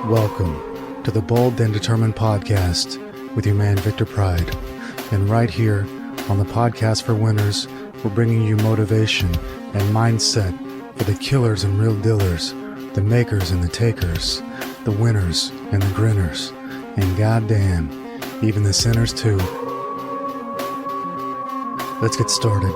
Welcome to the Bold and Determined Podcast with your man Victor Pride. And right here on the Podcast for Winners, we're bringing you motivation and mindset for the killers and real dealers, the makers and the takers, the winners and the grinners, and goddamn, even the sinners too. Let's get started.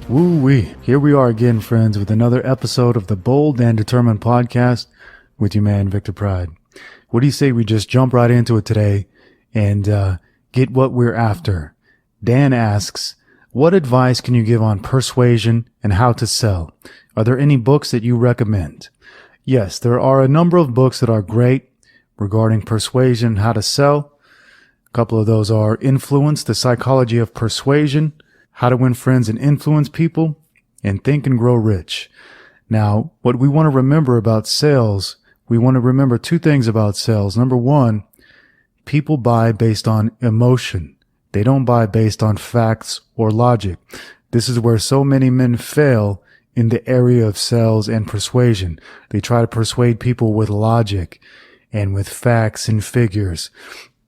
Woo-wee. Here we are again, friends, with another episode of the Bold and Determined Podcast with your man, Victor Pride. What do you say we just jump right into it today and get what we're after? Dan asks, what advice can you give on persuasion and how to sell? Are there any books that you recommend? Yes, there are a number of books that are great regarding persuasion and how to sell. A couple of those are Influence, The Psychology of Persuasion, How to Win Friends and Influence People, and Think and Grow Rich. Now, what we want to remember about sales, we want to remember two things about sales. Number one, people buy based on emotion. They don't buy based on facts or logic. This is where so many men fail in the area of sales and persuasion. They try to persuade people with logic and with facts and figures.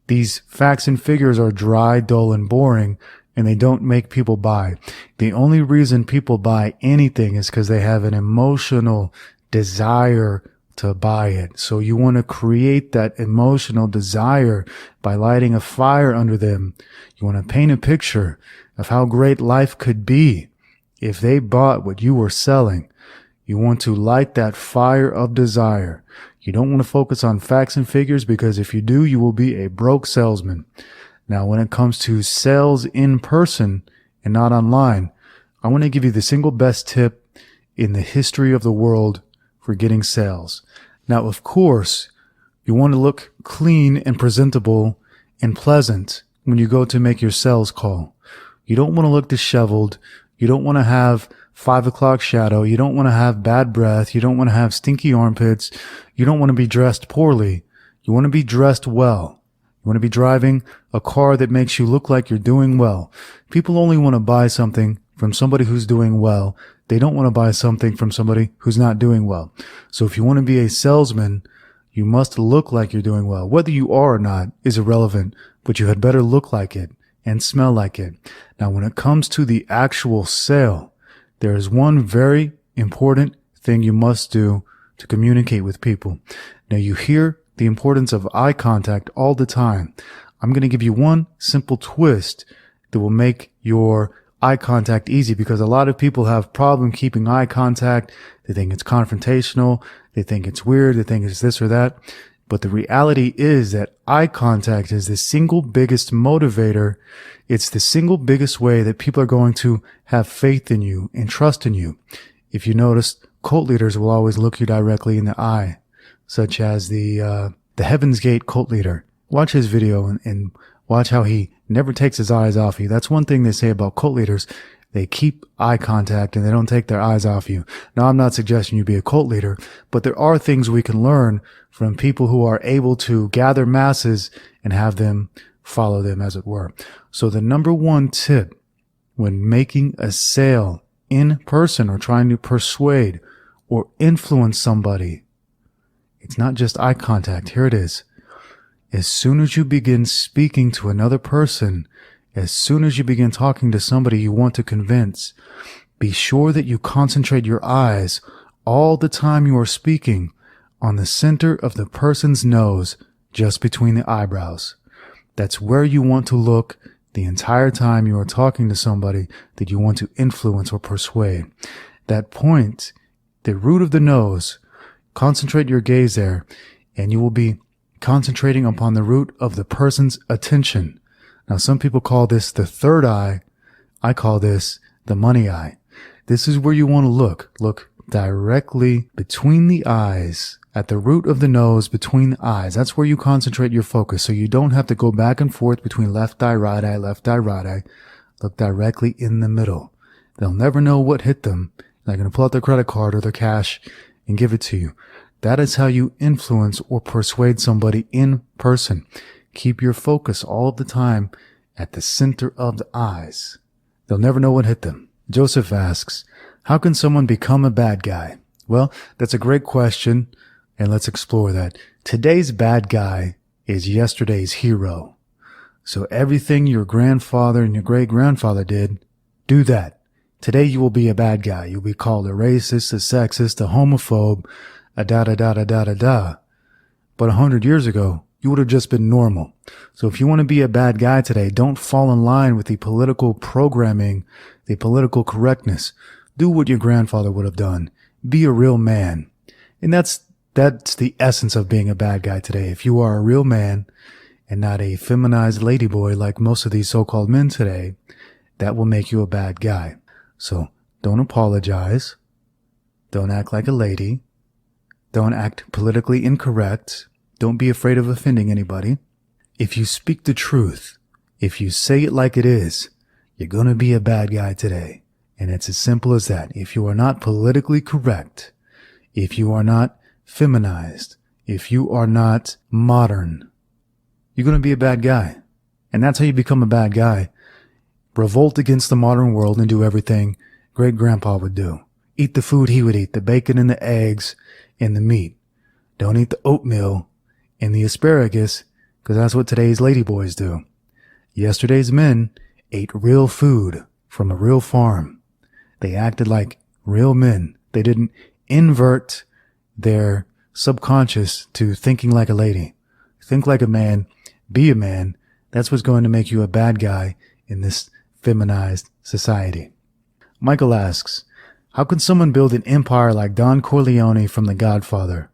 These facts and figures are dry, dull, and boring, and they don't make people buy. The only reason people buy anything is because they have an emotional desire to buy it. So you want to create that emotional desire by lighting a fire under them. You want to paint a picture of how great life could be if they bought what you were selling. You want to light that fire of desire. You don't want to focus on facts and figures, because if you do, you will be a broke salesman. Now, when it comes to sales in person and not online, I want to give you the single best tip in the history of the world for getting sales. Now, of course, you want to look clean and presentable and pleasant when you go to make your sales call. You don't want to look disheveled. You don't want to have 5 o'clock shadow. You don't want to have bad breath. You don't want to have stinky armpits. You don't want to be dressed poorly. You want to be dressed well. You want to be driving a car that makes you look like you're doing well. People only want to buy something from somebody who's doing well. They don't want to buy something from somebody who's not doing well. So if you want to be a salesman, you must look like you're doing well. Whether you are or not is irrelevant, but you had better look like it and smell like it. Now, when it comes to the actual sale, there is one very important thing you must do to communicate with people. Now, you hear the importance of eye contact all the time. I'm going to give you one simple twist that will make your eye contact easy, because a lot of people have problem keeping eye contact. They think it's confrontational. They think it's weird. They think it's this or that. But the reality is that eye contact is the single biggest motivator. It's the single biggest way that people are going to have faith in you and trust in you. If you notice, cult leaders will always look you directly in the eye, such as the Heaven's Gate cult leader. Watch his video and watch how he never takes his eyes off you. That's one thing they say about cult leaders. They keep eye contact and they don't take their eyes off you. Now, I'm not suggesting you be a cult leader, but there are things we can learn from people who are able to gather masses and have them follow them, as it were. So the number one tip when making a sale in person or trying to persuade or influence somebody, it's not just eye contact. Here it is. As soon as you begin speaking to another person, as soon as you begin talking to somebody you want to convince, be sure that you concentrate your eyes all the time you are speaking on the center of the person's nose, just between the eyebrows. That's where you want to look the entire time you are talking to somebody that you want to influence or persuade. That point, the root of the nose, concentrate your gaze there, and you will be concentrating upon the root of the person's attention. Now, some people call this the third eye. I call this the money eye. This is where you want to look. Look directly between the eyes, at the root of the nose, between the eyes. That's where you concentrate your focus, so you don't have to go back and forth between left eye, right eye, left eye, right eye. Look directly in the middle. They'll never know what hit them. They're going to pull out their credit card or their cash and give it to you. That is how you influence or persuade somebody in person. Keep your focus all of the time at the center of the eyes. They'll never know what hit them. Joseph asks, How can someone become a bad guy? Well, that's a great question, and let's explore that. Today's bad guy is yesterday's hero. So everything your grandfather and your great-grandfather did, do that. Today you will be a bad guy. You'll be called a racist, a sexist, a homophobe, a da-da-da-da-da-da-da. But 100 years ago, you would have just been normal. So if you want to be a bad guy today, don't fall in line with the political programming, the political correctness. Do what your grandfather would have done. Be a real man. And that's the essence of being a bad guy today. If you are a real man and not a feminized ladyboy like most of these so-called men today, that will make you a bad guy. So don't apologize. Don't act like a lady. Don't act politically incorrect. Don't be afraid of offending anybody. If you speak the truth, if you say it like it is, you're going to be a bad guy today. And it's as simple as that. If you are not politically correct, if you are not feminized, if you are not modern, you're going to be a bad guy. And that's how you become a bad guy. Revolt against the modern world and do everything great-grandpa would do. Eat the food he would eat, the bacon and the eggs and the meat. Don't eat the oatmeal and the asparagus, because that's what today's ladyboys do. Yesterday's men ate real food from a real farm. They acted like real men. They didn't invert their subconscious to thinking like a lady. Think like a man. Be a man. That's what's going to make you a bad guy in this feminized society. Michael asks, how can someone build an empire like Don Corleone from The Godfather?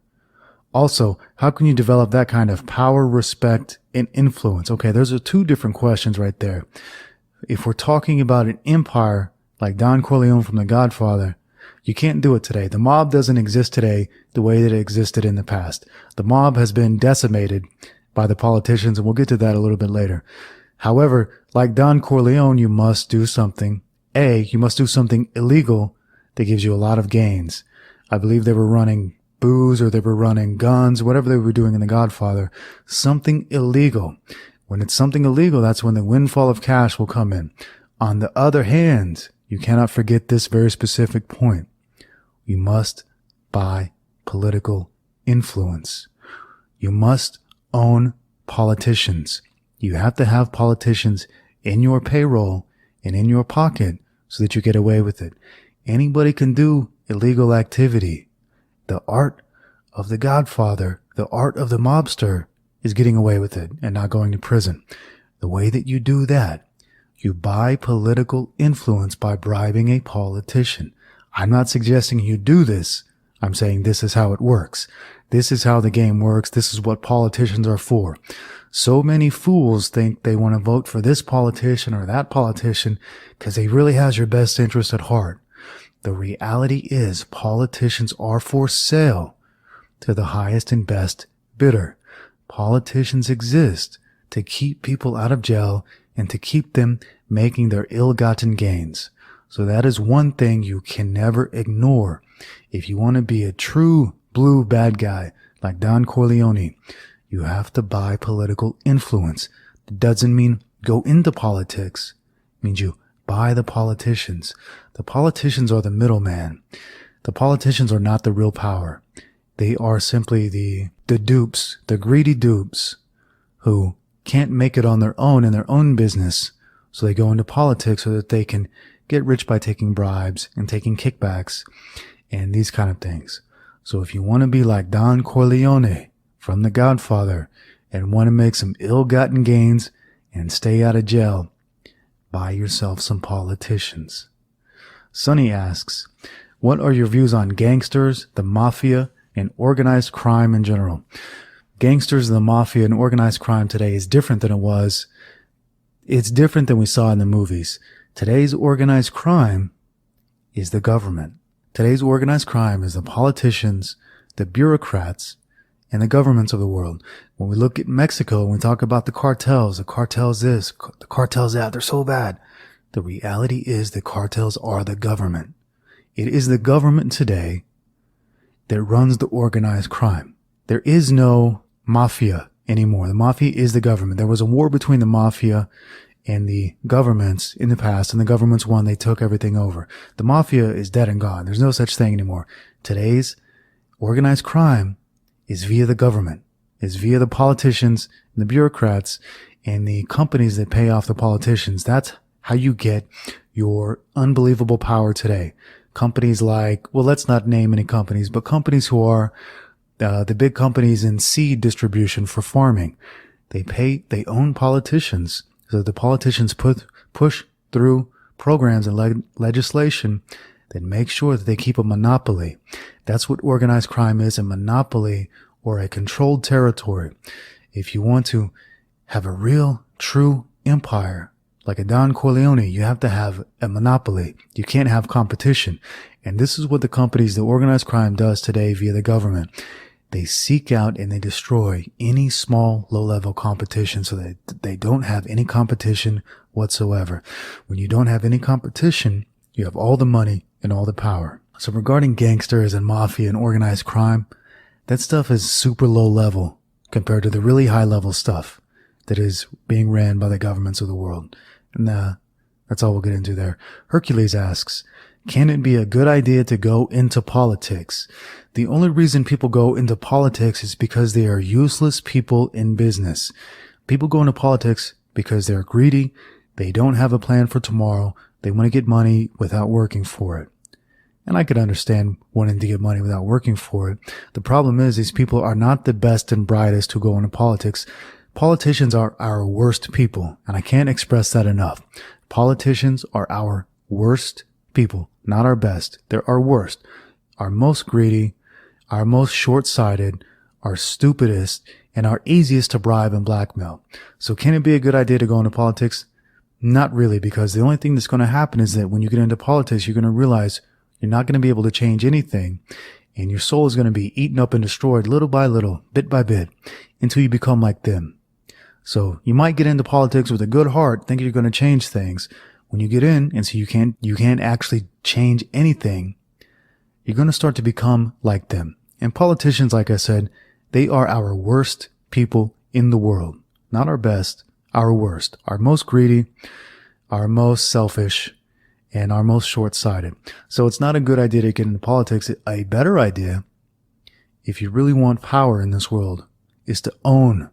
Also, how can you develop that kind of power, respect, and influence? Okay, those are two different questions right there. If we're talking about an empire like Don Corleone from The Godfather, you can't do it today. The mob doesn't exist today the way that it existed in the past. The mob has been decimated by the politicians, and we'll get to that a little bit later. However, like Don Corleone, you must do something. You must do something illegal that gives you a lot of gains. I believe they were running booze or they were running guns, whatever they were doing in The Godfather. Something illegal. When it's something illegal, that's when the windfall of cash will come in. On the other hand, you cannot forget this very specific point. You must buy political influence. You must own politicians. You have to have politicians in your payroll and in your pocket so that you get away with it. Anybody can do illegal activity. The art of the Godfather, the art of the mobster is getting away with it and not going to prison. The way that you do that, you buy political influence by bribing a politician. I'm not suggesting you do this. I'm saying this is how it works. This is how the game works. This is what politicians are for. So many fools think they want to vote for this politician or that politician because he really has your best interest at heart. The reality is politicians are for sale to the highest and best bidder. Politicians exist to keep people out of jail and to keep them making their ill-gotten gains. So that is one thing you can never ignore. If you want to be a true blue bad guy like Don Corleone, you have to buy political influence. It doesn't mean go into politics. It means you buy the politicians. The politicians are the middleman. The politicians are not the real power. They are simply the dupes, the greedy dupes who can't make it on their own in their own business. So they go into politics so that they can get rich by taking bribes and taking kickbacks and these kind of things. So if you want to be like Don Corleone from The Godfather and want to make some ill-gotten gains and stay out of jail, buy yourself some politicians. Sonny asks, what are your views on gangsters, the mafia, and organized crime in general? Gangsters, the mafia, and organized crime today is different than it was. It's different than we saw in the movies. Today's organized crime is the government. Today's organized crime is the politicians, the bureaucrats, and the governments of the world. When we look at Mexico, when we talk about the cartels this, the cartels that, they're so bad. The reality is the cartels are the government. It is the government today that runs the organized crime. There is no mafia anymore. The mafia is the government. There was a war between the mafia and the governments in the past, and the governments won, they took everything over. The mafia is dead and gone. There's no such thing anymore. Today's organized crime is via the government, is via the politicians and the bureaucrats and the companies that pay off the politicians. That's how you get your unbelievable power today. Companies like, well, let's not name any companies, but companies who are the big companies in seed distribution for farming. They own politicians. So the politicians push through programs and legislation that make sure that they keep a monopoly. That's what organized crime is, a monopoly or a controlled territory. If you want to have a real, true empire, like a Don Corleone, you have to have a monopoly. You can't have competition. And this is what the companies, the organized crime does today via the government. They seek out and they destroy any small, low-level competition so that they don't have any competition whatsoever. When you don't have any competition, you have all the money and all the power. So regarding gangsters and mafia and organized crime, that stuff is super low level compared to the really high level stuff that is being ran by the governments of the world. And that's all we'll get into there. Hercules asks, can it be a good idea to go into politics? The only reason people go into politics is because they are useless people in business. People go into politics because they're greedy. They don't have a plan for tomorrow. They want to get money without working for it. And I could understand wanting to get money without working for it. The problem is these people are not the best and brightest who go into politics. Politicians are our worst people, and I can't express that enough. Politicians are our worst people, not our best. They're our worst, our most greedy, our most short-sighted, our stupidest, and our easiest to bribe and blackmail. So can it be a good idea to go into politics? Not really, because the only thing that's going to happen is that when you get into politics, you're going to realize you're not going to be able to change anything, and your soul is going to be eaten up and destroyed little by little, bit by bit, until you become like them. So you might get into politics with a good heart, thinking you're going to change things. When you get in and so you can't actually change anything, you're going to start to become like them. And politicians, like I said, they are our worst people in the world. Not our best, our worst. Our most greedy, our most selfish, and our most short-sighted. So it's not a good idea to get into politics. A better idea, if you really want power in this world, is to own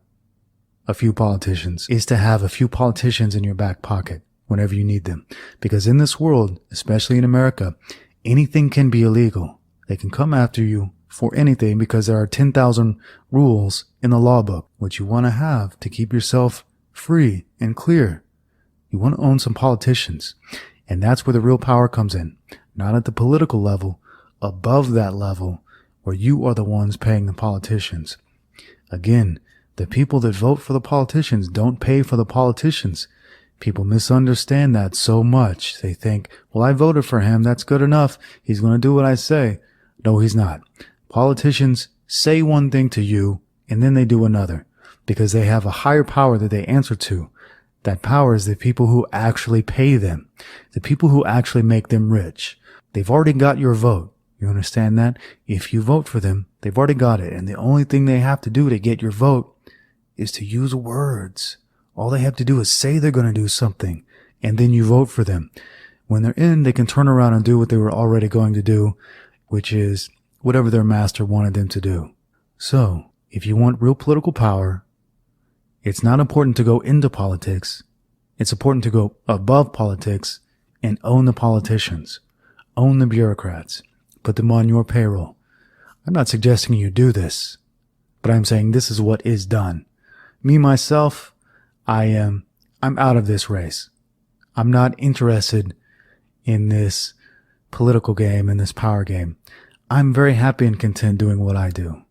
a few politicians, is to have a few politicians in your back pocket whenever you need them. Because in this world, especially in America, anything can be illegal. They can come after you for anything because there are 10,000 rules in the law book. What you want to have to keep yourself free and clear, you want to own some politicians. And that's where the real power comes in. Not at the political level, above that level, where you are the ones paying the politicians. Again, the people that vote for the politicians don't pay for the politicians. People misunderstand that so much. They think, well, I voted for him. That's good enough. He's going to do what I say. No, he's not. Politicians say one thing to you and then they do another because they have a higher power that they answer to. That power is the people who actually pay them, the people who actually make them rich. They've already got your vote. You understand that? If you vote for them, they've already got it. And the only thing they have to do to get your vote is to use words. All they have to do is say they're going to do something, and then you vote for them. When they're in, they can turn around and do what they were already going to do, which is whatever their master wanted them to do. So, if you want real political power, it's not important to go into politics. It's important to go above politics and own the politicians. Own the bureaucrats. Put them on your payroll. I'm not suggesting you do this, but I'm saying this is what is done. Me, myself, I'm out of this race. I'm not interested in this political game, in this power game. I'm very happy and content doing what I do.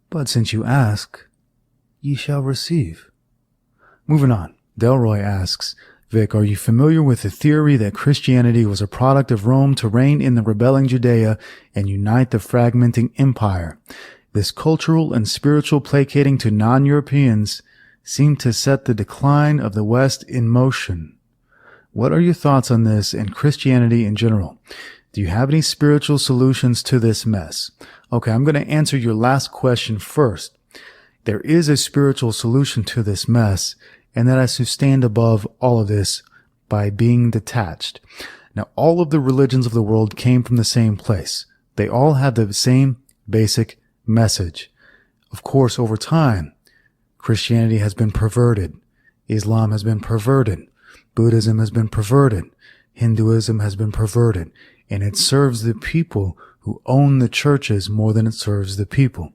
But since you ask, ye shall receive. Moving on. Delroy asks, Vic, are you familiar with the theory that Christianity was a product of Rome to reign in the rebelling Judea and unite the fragmenting empire? This cultural and spiritual placating to non-Europeans seemed to set the decline of the West in motion. What are your thoughts on this and Christianity in general? Do you have any spiritual solutions to this mess? Okay, I'm going to answer your last question first. There is a spiritual solution to this mess, and that has to stand above all of this by being detached. Now, all of the religions of the world came from the same place. They all have the same basic message. Of course, over time, Christianity has been perverted. Islam has been perverted. Buddhism has been perverted. Hinduism has been perverted. And it serves the people who own the churches more than it serves the people.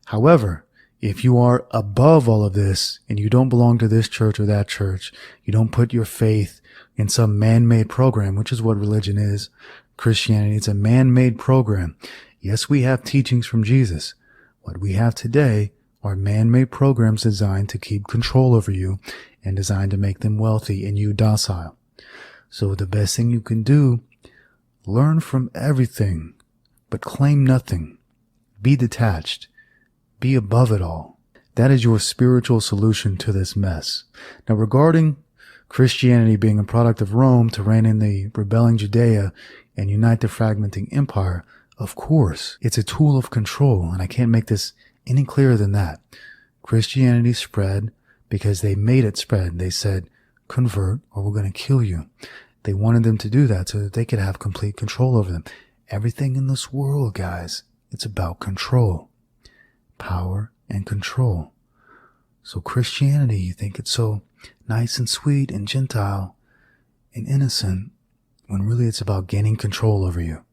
However, if you are above all of this and you don't belong to this church or that church, you don't put your faith in some man-made program, which is what religion is. Christianity, it's a man-made program. Yes, we have teachings from Jesus. What we have today are man-made programs designed to keep control over you and designed to make them wealthy and you docile. So the best thing you can do, learn from everything, but claim nothing. Be detached. Be above it all. That is your spiritual solution to this mess. Now, regarding Christianity being a product of Rome to reign in the rebelling Judea and unite the fragmenting empire, of course, it's a tool of control, and I can't make this any clearer than that. Christianity spread because they made it spread. They said, convert or we're going to kill you. They wanted them to do that so that they could have complete control over them. Everything in this world, guys, it's about control. Power and control. So Christianity, you think it's so nice and sweet and gentile and innocent, when really it's about gaining control over you.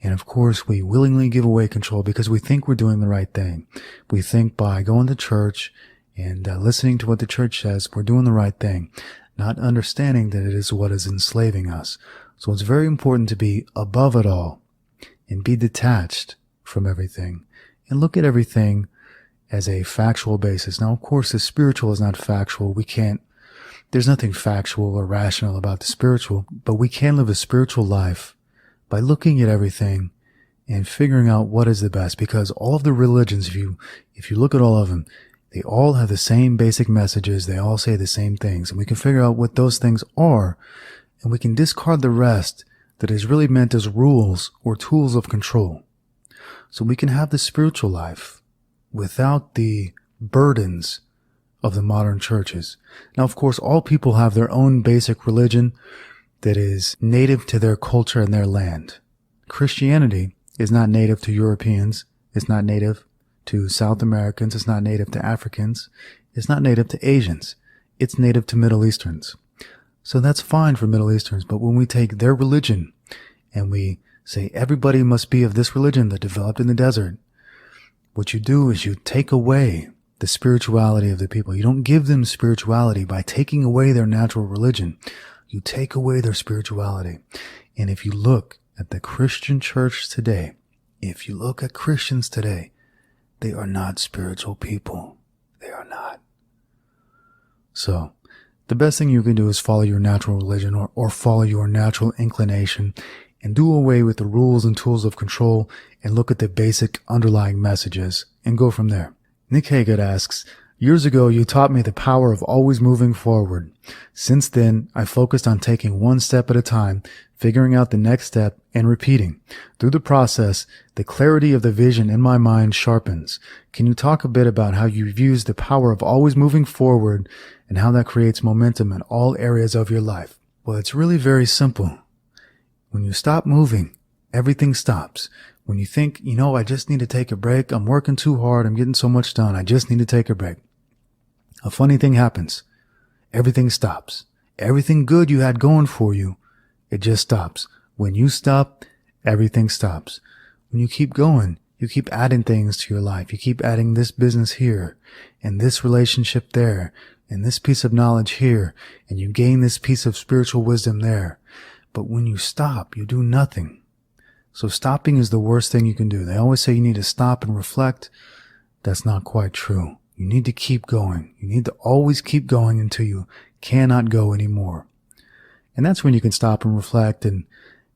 And of course, we willingly give away control because we think we're doing the right thing. We think by going to church and listening to what the church says, we're doing the right thing, not understanding that it is what is enslaving us. So it's very important to be above it all and be detached from everything and look at everything as a factual basis. Now, of course, the spiritual is not factual. There's nothing factual or rational about the spiritual, but we can live a spiritual life by looking at everything and figuring out what is the best, because all of the religions, if you look at all of them, they all have the same basic messages. They all say the same things, and we can figure out what those things are, and we can discard the rest that is really meant as rules or tools of control. So we can have the spiritual life without the burdens of the modern churches. Now, of course, all people have their own basic religion that is native to their culture and their land. Christianity is not native to Europeans. It's not native to South Americans. It's not native to Africans. It's not native to Asians. It's native to Middle Easterns. So that's fine for Middle Easterns. But when we take their religion and we say everybody must be of this religion that developed in the desert, what you do is you take away the spirituality of the people. You don't give them spirituality by taking away their natural religion. You take away their spirituality. And if you look at the Christian church today, if you look at Christians today, they are not spiritual people. They are not. So the best thing you can do is follow your natural religion or follow your natural inclination and do away with the rules and tools of control and look at the basic underlying messages and go from there. Nick Haggard asks, years ago, you taught me the power of always moving forward. Since then, I focused on taking one step at a time, figuring out the next step, and repeating. Through the process, the clarity of the vision in my mind sharpens. Can you talk a bit about how you've used the power of always moving forward and how that creates momentum in all areas of your life? Well, it's really very simple. When you stop moving, everything stops. When you think, I just need to take a break. I'm working too hard. I'm getting so much done. I just need to take a break. A funny thing happens. Everything stops. Everything good you had going for you, it just stops. When you stop, everything stops. When you keep going, you keep adding things to your life. You keep adding this business here and this relationship there and this piece of knowledge here, and you gain this piece of spiritual wisdom there. But when you stop, you do nothing. So stopping is the worst thing you can do. They always say you need to stop and reflect. That's not quite true. You need to keep going. You need to always keep going until you cannot go anymore. And that's when you can stop and reflect and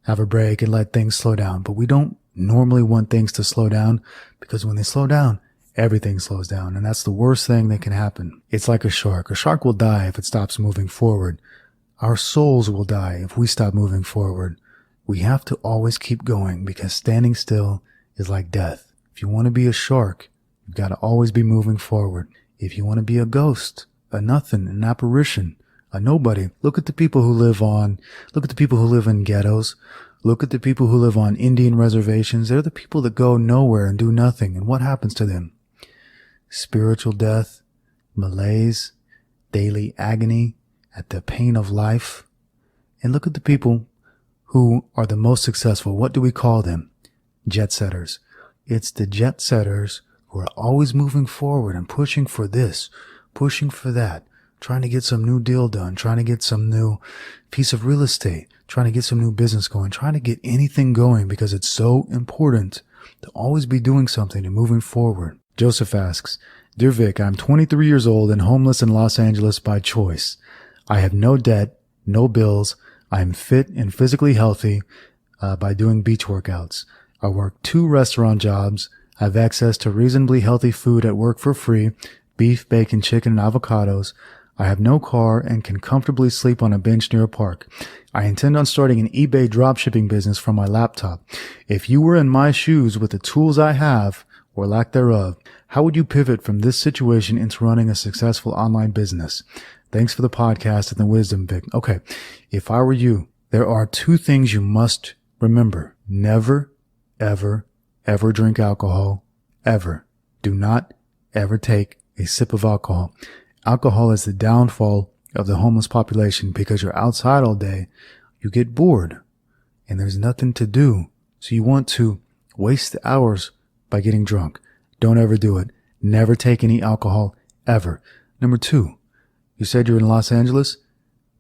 have a break and let things slow down. But we don't normally want things to slow down, because when they slow down, everything slows down. And that's the worst thing that can happen. It's like a shark. A shark will die if it stops moving forward. Our souls will die if we stop moving forward. We have to always keep going, because standing still is like death. If you want to be a shark, you've got to always be moving forward. If you want to be a ghost a nothing, an apparition, a nobody. Look at the people who live in ghettos. Look at the people who live on Indian reservations. They're the people that go nowhere and do nothing. And what happens to them? Spiritual death, malaise, daily agony at the pain of life. And look at the people who are the most successful. What do we call them? Jet setters. It's the jet setters who are always moving forward and pushing for this, pushing for that, trying to get some new deal done, trying to get some new piece of real estate, trying to get some new business going, trying to get anything going because it's so important to always be doing something and moving forward. Joseph asks, Dear Vic, I'm 23 years old and homeless in Los Angeles by choice. I have no debt, no bills. I am fit and physically healthy by doing beach workouts. I work 2 restaurant jobs. I have access to reasonably healthy food at work for free, beef, bacon, chicken, and avocados. I have no car and can comfortably sleep on a bench near a park. I intend on starting an eBay dropshipping business from my laptop. If you were in my shoes with the tools I have, or lack thereof, how would you pivot from this situation into running a successful online business? Thanks for the podcast and the wisdom, Vic. Okay, if I were you, there are 2 things you must remember. Never, ever, ever drink alcohol. Ever. Do not ever take a sip of alcohol. Alcohol is the downfall of the homeless population because you're outside all day. You get bored and there's nothing to do. So you want to waste the hours by getting drunk. Don't ever do it. Never take any alcohol ever. Number 2, you said you're in Los Angeles.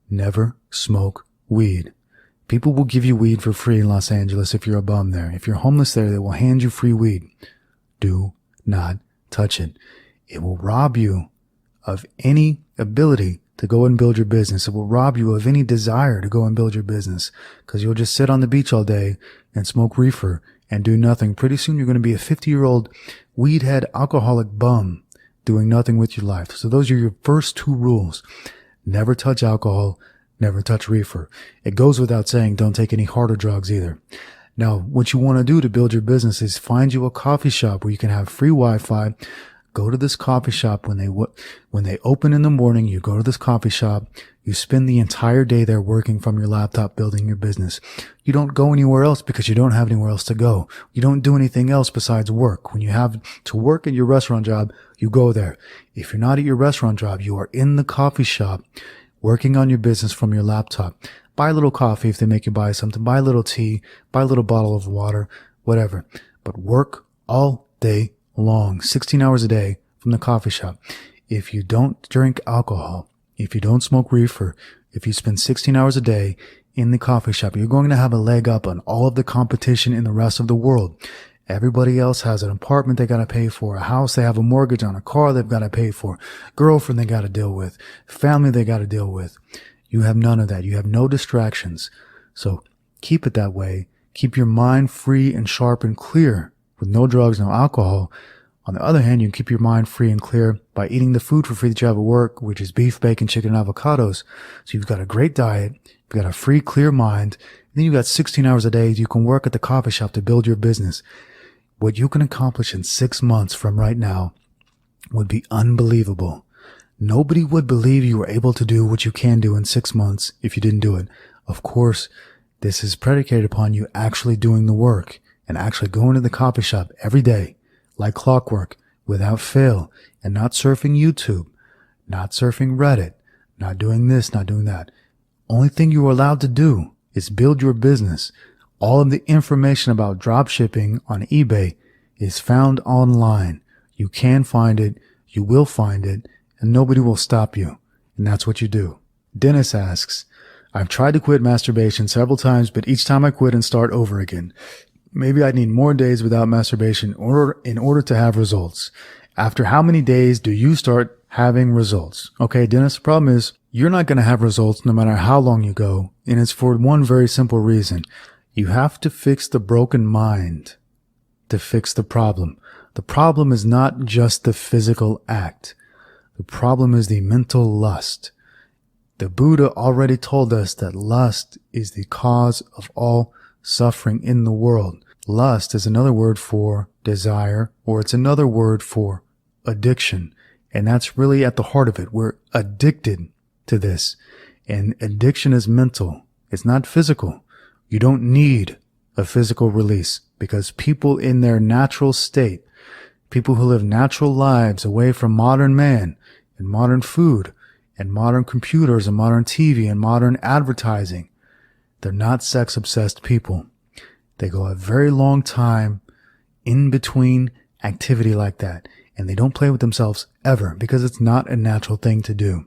Never smoke weed. People will give you weed for free in Los Angeles if you're a bum there. If you're homeless there, they will hand you free weed. Do not touch it. It will rob you of any ability to go and build your business. It will rob you of any desire to go and build your business because you'll just sit on the beach all day and smoke reefer and do nothing. Pretty soon you're going to be a 50-year-old weed-head alcoholic bum doing nothing with your life. So those are your first 2 rules. Never touch alcohol. Never touch reefer. It goes without saying, don't take any harder drugs either. Now, what you want to do to build your business is find you a coffee shop where you can have free Wi-Fi. Go to this coffee shop when they open in the morning. You go to this coffee shop. You spend the entire day there working from your laptop, building your business. You don't go anywhere else because you don't have anywhere else to go. You don't do anything else besides work. When you have to work at your restaurant job, you go there. If you're not at your restaurant job, you are in the coffee shop working on your business from your laptop. Buy a little coffee if they make you buy something. Buy a little tea. Buy a little bottle of water, whatever. But work all day long, 16 hours a day from the coffee shop. If you don't drink alcohol, if you don't smoke reefer, if you spend 16 hours a day in the coffee shop, you're going to have a leg up on all of the competition in the rest of the world. Everybody else has an apartment they got to pay for, a house they have a mortgage on, a car they've got to pay for, girlfriend they got to deal with, family they got to deal with. You have none of that. You have no distractions. So keep it that way. Keep your mind free and sharp and clear with no drugs, no alcohol. On the other hand, you can keep your mind free and clear by eating the food for free that you have at work, which is beef, bacon, chicken, and avocados. So you've got a great diet. You've got a free, clear mind. And then you've got 16 hours a day. You can work at the coffee shop to build your business. What you can accomplish in 6 months from right now would be unbelievable. Nobody would believe you were able to do what you can do in 6 months if you didn't do it. Of course, this is predicated upon you actually doing the work and actually going to the coffee shop every day, like clockwork, without fail, and not surfing YouTube, not surfing Reddit, not doing this, not doing that. Only thing you are allowed to do is build your business. All of the information about drop shipping on eBay is found online. You can find it, you will find it, and nobody will stop you. And that's what you do. Dennis asks, I've tried to quit masturbation several times, but each time I quit and start over again. Maybe I need more days without masturbation in order to have results. After how many days do you start having results? Okay, Dennis, the problem is you're not going to have results no matter how long you go. And it's for one very simple reason. You have to fix the broken mind to fix the problem. The problem is not just the physical act. The problem is the mental lust. The Buddha already told us that lust is the cause of all suffering in the world. Lust is another word for desire, or it's another word for addiction. And that's really at the heart of it. We're addicted to this. And addiction is mental. It's not physical. You don't need a physical release, because people in their natural state, people who live natural lives away from modern man and modern food and modern computers and modern TV and modern advertising, they're not sex obsessed people. They go a very long time in between activity like that, and they don't play with themselves ever, because it's not a natural thing to do.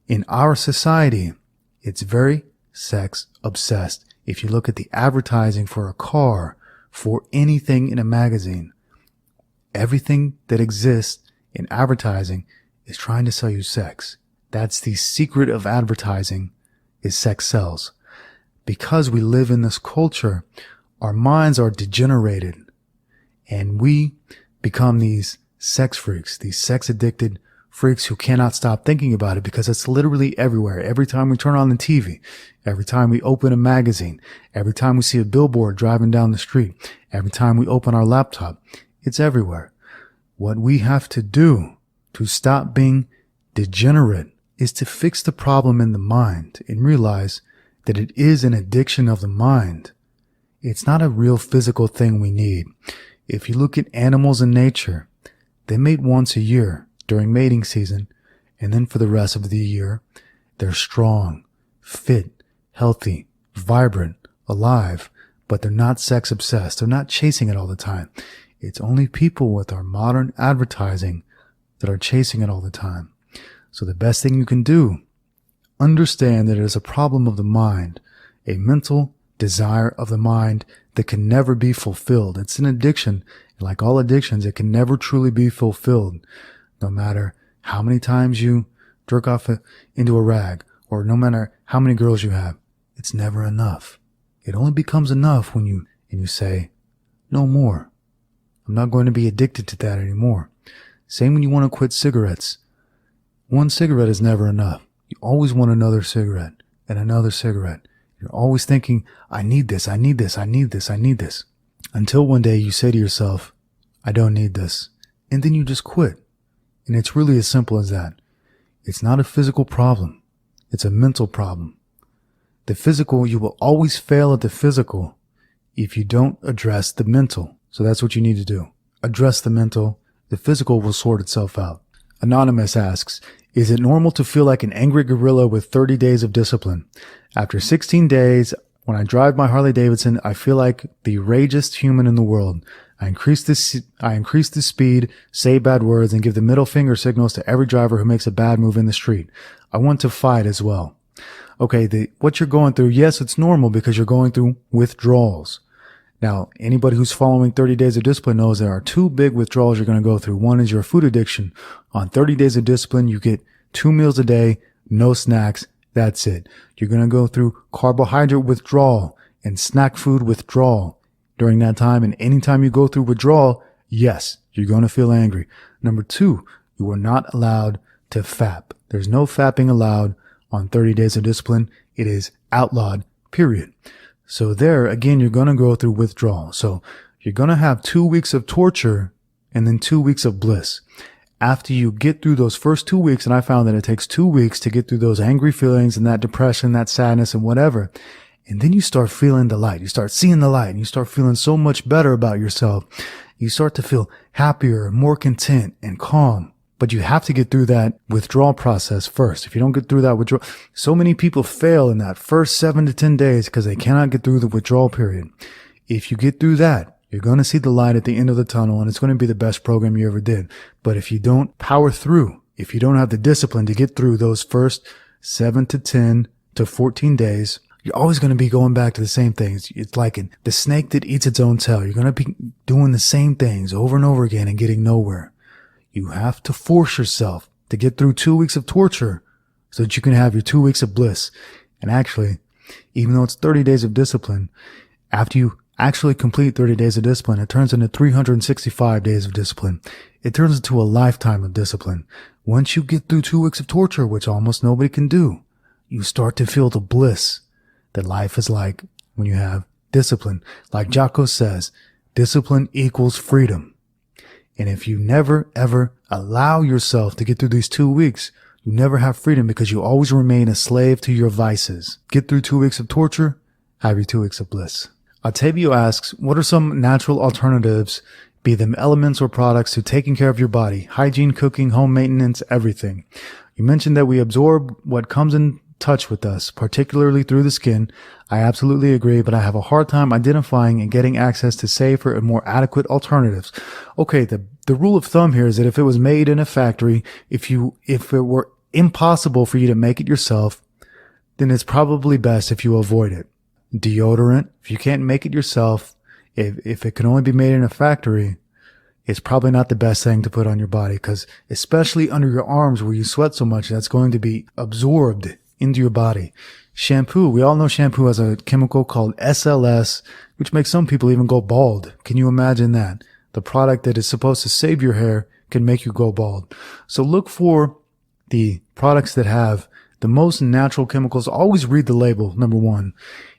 In our society, it's very sex obsessed. If you look at the advertising for a car, for anything in a magazine, everything that exists in advertising is trying to sell you sex. That's the secret of advertising, is sex sells. Because we live in this culture, our minds are degenerated, and we become these sex freaks, these sex addicted freaks who cannot stop thinking about it, because it's literally everywhere. Every time we turn on the TV, every time we open a magazine, every time we see a billboard driving down the street, every time we open our laptop, it's everywhere. What we have to do to stop being degenerate is to fix the problem in the mind and realize that it is an addiction of the mind. It's not a real physical thing we need. If you look at animals in nature, they mate once a year during mating season, and then for the rest of the year, they're strong, fit, healthy, vibrant, alive, but they're not sex obsessed. They're not chasing it all the time. It's only people with our modern advertising that are chasing it all the time. So the best thing you can do, understand that it is a problem of the mind, a mental desire of the mind that can never be fulfilled. It's an addiction. Like all addictions, it can never truly be fulfilled. No matter how many times you jerk off into a rag, or no matter how many girls you have, it's never enough. It only becomes enough when you say, no more. I'm not going to be addicted to that anymore. Same when you want to quit cigarettes. One cigarette is never enough. You always want another cigarette and another cigarette. You're always thinking, I need this, I need this, I need this, I need this. Until one day you say to yourself, I don't need this. And then you just quit. And it's really as simple as that. It's not a physical problem. It's a mental problem. The physical, you will always fail at the physical if you don't address the mental. So that's what you need to do. Address the mental. The physical will sort itself out. Anonymous asks, is it normal to feel like an angry gorilla with 30 days of discipline? After 16 days, when I drive my Harley Davidson, I feel like the ragiest human in the world. I increase the speed, say bad words, and give the middle finger signals to every driver who makes a bad move in the street. I want to fight as well. Okay, what you're going through, yes, it's normal because you're going through withdrawals. Now, anybody who's following 30 days of discipline knows there are two big withdrawals you're going to go through. One is your food addiction. On 30 days of discipline, you get 2 meals a day, no snacks. That's it. You're going to go through carbohydrate withdrawal and snack food withdrawal during that time. And anytime you go through withdrawal, yes, you're going to feel angry. Number 2, you are not allowed to fap. There's no fapping allowed on 30 days of discipline. It is outlawed, period. So there, again, you're going to go through withdrawal. So you're going to have 2 weeks of torture and then 2 weeks of bliss. After you get through those first 2 weeks, and I found that it takes 2 weeks to get through those angry feelings and that depression, that sadness and whatever. And then you start feeling the light. You start seeing the light and you start feeling so much better about yourself. You start to feel happier, more content and calm. But you have to get through that withdrawal process first. If you don't get through that withdrawal, so many people fail in that first 7 to 10 days because they cannot get through the withdrawal period. If you get through that, you're going to see the light at the end of the tunnel, and it's going to be the best program you ever did. But if you don't power through, if you don't have the discipline to get through those first 7 to 10 to 14 days, you're always going to be going back to the same things. It's like the snake that eats its own tail. You're going to be doing the same things over and over again and getting nowhere. You have to force yourself to get through 2 weeks of torture so that you can have your 2 weeks of bliss. And actually, even though it's 30 days of discipline, after you actually complete 30 days of discipline, it turns into 365 days of discipline. It turns into a lifetime of discipline. Once you get through 2 weeks of torture, which almost nobody can do, you start to feel the bliss that life is like when you have discipline. Like Jocko says, discipline equals freedom. And if you never, ever allow yourself to get through these 2 weeks, you never have freedom because you always remain a slave to your vices. Get through 2 weeks of torture, have your 2 weeks of bliss. Octavio asks, what are some natural alternatives, be them elements or products, to taking care of your body? Hygiene, cooking, home maintenance, everything. You mentioned that we absorb what comes in touch with us, particularly through the skin. I absolutely agree, but I have a hard time identifying and getting access to safer and more adequate alternatives. Okay, the rule of thumb here is that if it was made in a factory, if it were impossible for you to make it yourself, then it's probably best if you avoid it. Deodorant, if you can't make it yourself, if it can only be made in a factory, it's probably not the best thing to put on your body, because especially under your arms where you sweat so much, that's going to be absorbed into your body. Shampoo, we all know shampoo has a chemical called SLS, which makes some people even go bald. Can you imagine that? The product that is supposed to save your hair can make you go bald. So look for the products that have the most natural chemicals. Always read the label, number one.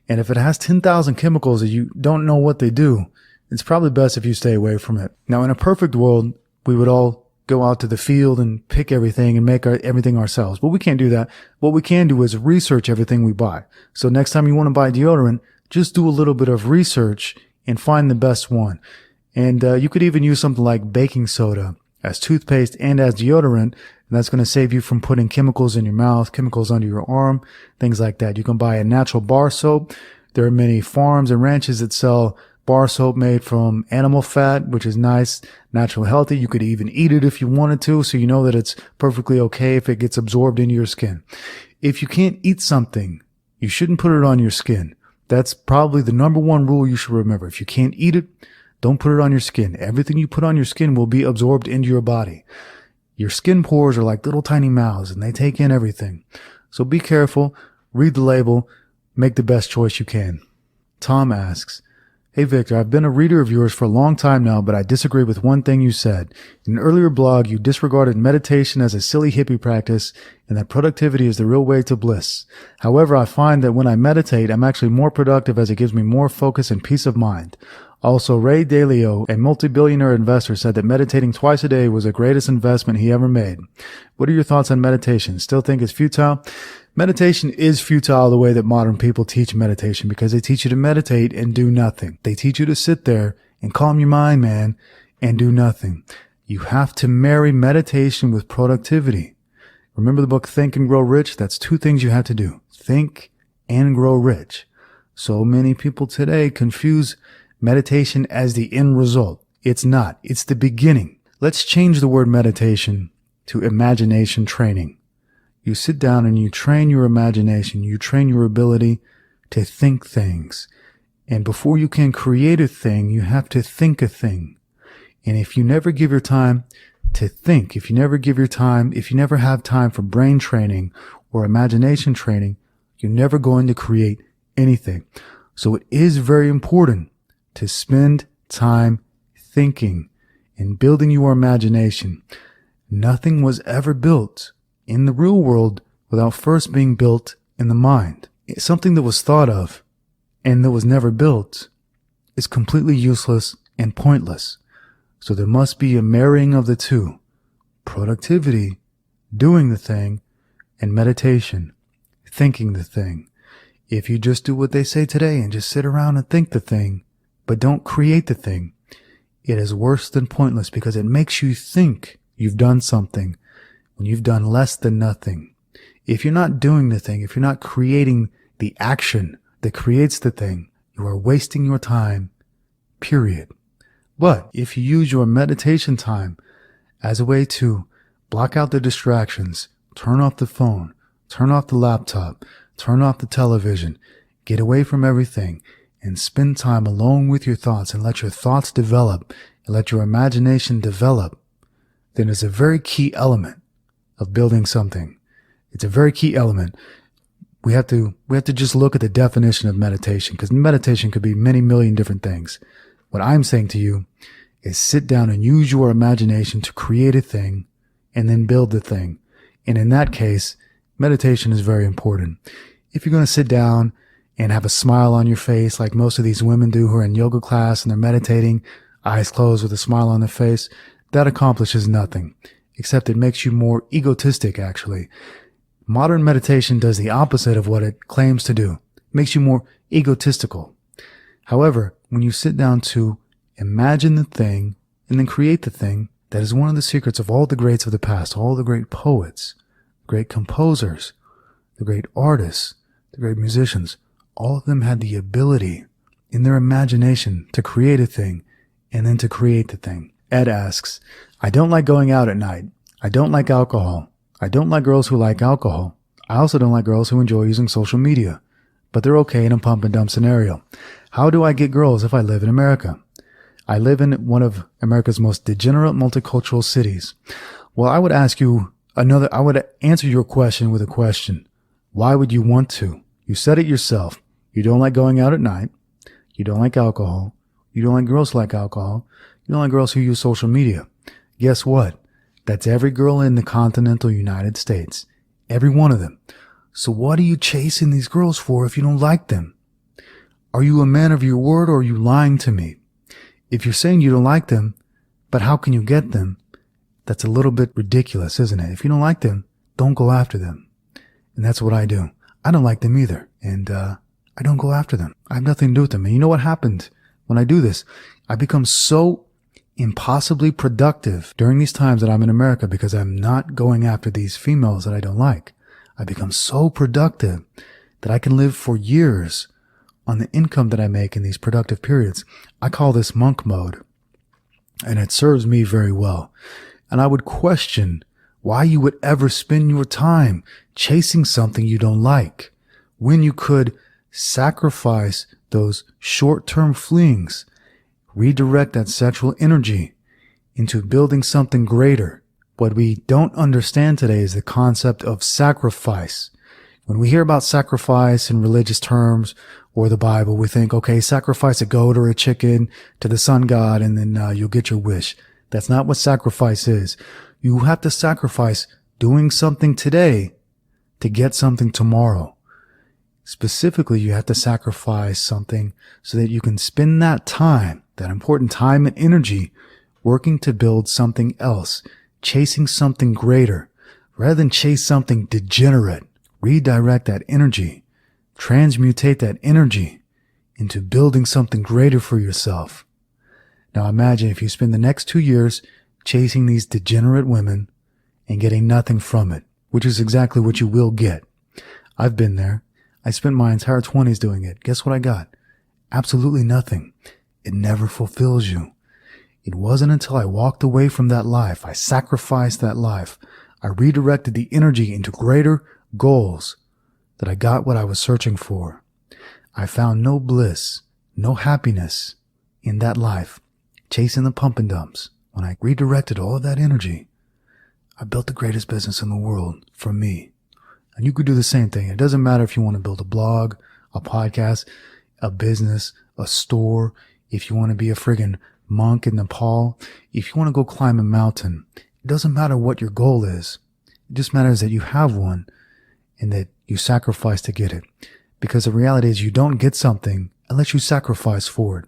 And if it has 10,000 chemicals that you don't know what they do, it's probably best if you stay away from it. Now, in a perfect world, we would all go out to the field and pick everything and make everything ourselves. But we can't do that. What we can do is research everything we buy. So next time you want to buy deodorant, just do a little bit of research and find the best one. And you could even use something like baking soda as toothpaste and as deodorant. And that's going to save you from putting chemicals in your mouth, chemicals under your arm, things like that. You can buy a natural bar soap. There are many farms and ranches that sell bar soap made from animal fat, which is nice, natural, healthy. You could even eat it if you wanted to, so you know that it's perfectly okay if it gets absorbed into your skin. If you can't eat something, you shouldn't put it on your skin. That's probably the number one rule you should remember. If you can't eat it, don't put it on your skin. Everything you put on your skin will be absorbed into your body. Your skin pores are like little tiny mouths, and they take in everything. So be careful, read the label, make the best choice you can. Tom asks, hey Victor, I've been a reader of yours for a long time now, but I disagree with one thing you said. In an earlier blog, you disregarded meditation as a silly hippie practice and that productivity is the real way to bliss. However, I find that when I meditate, I'm actually more productive as it gives me more focus and peace of mind. Also, Ray Dalio, a multi-billionaire investor, said that meditating twice a day was the greatest investment he ever made. What are your thoughts on meditation? Still think it's futile? Meditation is futile the way that modern people teach meditation, because they teach you to meditate and do nothing. They teach you to sit there and calm your mind, man, and do nothing. You have to marry meditation with productivity. Remember the book Think and Grow Rich? That's two things you have to do. Think and grow rich. So many people today confuse meditation as the end result. It's not. It's the beginning. Let's change the word meditation to imagination training. You sit down and you train your imagination. You train your ability to think things. And before you can create a thing, you have to think a thing. And if you never give your time to think, if you never have time for brain training or imagination training, you're never going to create anything. So it is very important to spend time thinking and building your imagination. Nothing was ever built in the real world without first being built in the mind. Something that was thought of and that was never built is completely useless and pointless. So there must be a marrying of the two. Productivity, doing the thing, and meditation, thinking the thing. If you just do what they say today and just sit around and think the thing, but don't create the thing, it is worse than pointless, because it makes you think you've done something when you've done less than nothing. If you're not doing the thing, if you're not creating the action that creates the thing, you are wasting your time, period. But if you use your meditation time as a way to block out the distractions, turn off the phone, turn off the laptop, turn off the television, get away from everything, and spend time alone with your thoughts and let your thoughts develop and let your imagination develop, then it's a very key element of building something. It's a very key element. We have to just look at the definition of meditation, because meditation could be many million different things. What I'm saying to you is sit down and use your imagination to create a thing and then build the thing. And in that case, meditation is very important. If you're going to sit down and have a smile on your face like most of these women do who are in yoga class and they're meditating, eyes closed with a smile on their face, that accomplishes nothing, except it makes you more egotistic, actually. Modern meditation does the opposite of what it claims to do. It makes you more egotistical. However, when you sit down to imagine the thing and then create the thing, that is one of the secrets of all the greats of the past, all the great poets, great composers, the great artists, the great musicians. All of them had the ability in their imagination to create a thing and then to create the thing. Ed asks, I don't like going out at night. I don't like alcohol. I don't like girls who like alcohol. I also don't like girls who enjoy using social media, but they're okay in a pump and dump scenario. How do I get girls if I live in America? I live in one of America's most degenerate multicultural cities. Well, I would answer your question with a question. Why would you want to? You said it yourself. You don't like going out at night. You don't like alcohol. You don't like girls who like alcohol. You don't like girls who use social media. Guess what? That's every girl in the continental United States. Every one of them. So what are you chasing these girls for if you don't like them? Are you a man of your word or are you lying to me? If you're saying you don't like them, but how can you get them? That's a little bit ridiculous, isn't it? If you don't like them, don't go after them. And that's what I do. I don't like them either. And I don't go after them. I have nothing to do with them. And you know what happened when I do this? I become so impossibly productive during these times that I'm in America because I'm not going after these females that I don't like. I become so productive that I can live for years on the income that I make in these productive periods. I call this monk mode, and it serves me very well. And I would question why you would ever spend your time chasing something you don't like when you could sacrifice those short-term flings, redirect that sexual energy into building something greater. What we don't understand today is the concept of sacrifice. When we hear about sacrifice in religious terms or the Bible, we think, okay, sacrifice a goat or a chicken to the sun god and then you'll get your wish. That's not what sacrifice is. You have to sacrifice doing something today to get something tomorrow. Specifically, you have to sacrifice something so that you can spend that time, that important time and energy, working to build something else, chasing something greater, rather than chase something degenerate. Redirect that energy, transmutate that energy into building something greater for yourself. Now imagine if you spend the next 2 years chasing these degenerate women and getting nothing from it, which is exactly what you will get. I've been there. I spent my entire 20s doing it. Guess what I got? Absolutely nothing. It never fulfills you. It wasn't until I walked away from that life, I sacrificed that life, I redirected the energy into greater goals, that I got what I was searching for. I found no bliss, no happiness in that life, chasing the pump and dumps. When I redirected all of that energy, I built the greatest business in the world for me. And you could do the same thing. It doesn't matter if you want to build a blog, a podcast, a business, a store, if you want to be a friggin' monk in Nepal, if you want to go climb a mountain. It doesn't matter what your goal is. It just matters that you have one and that you sacrifice to get it. Because the reality is you don't get something unless you sacrifice for it.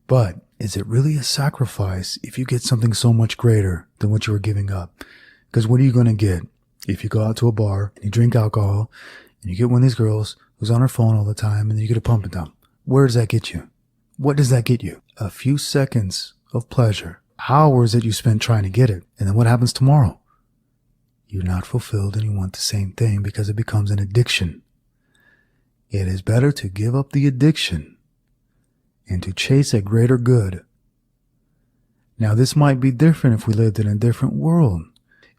But is it really a sacrifice if you get something so much greater than what you were giving up? Because what are you going to get if you go out to a bar and you drink alcohol and you get one of these girls who's on her phone all the time and then you get a pump and dump? Where does that get you? What does that get you? A few seconds of pleasure, hours that you spent trying to get it. And then what happens tomorrow? You're not fulfilled and you want the same thing because it becomes an addiction. It is better to give up the addiction and to chase a greater good. Now, this might be different if we lived in a different world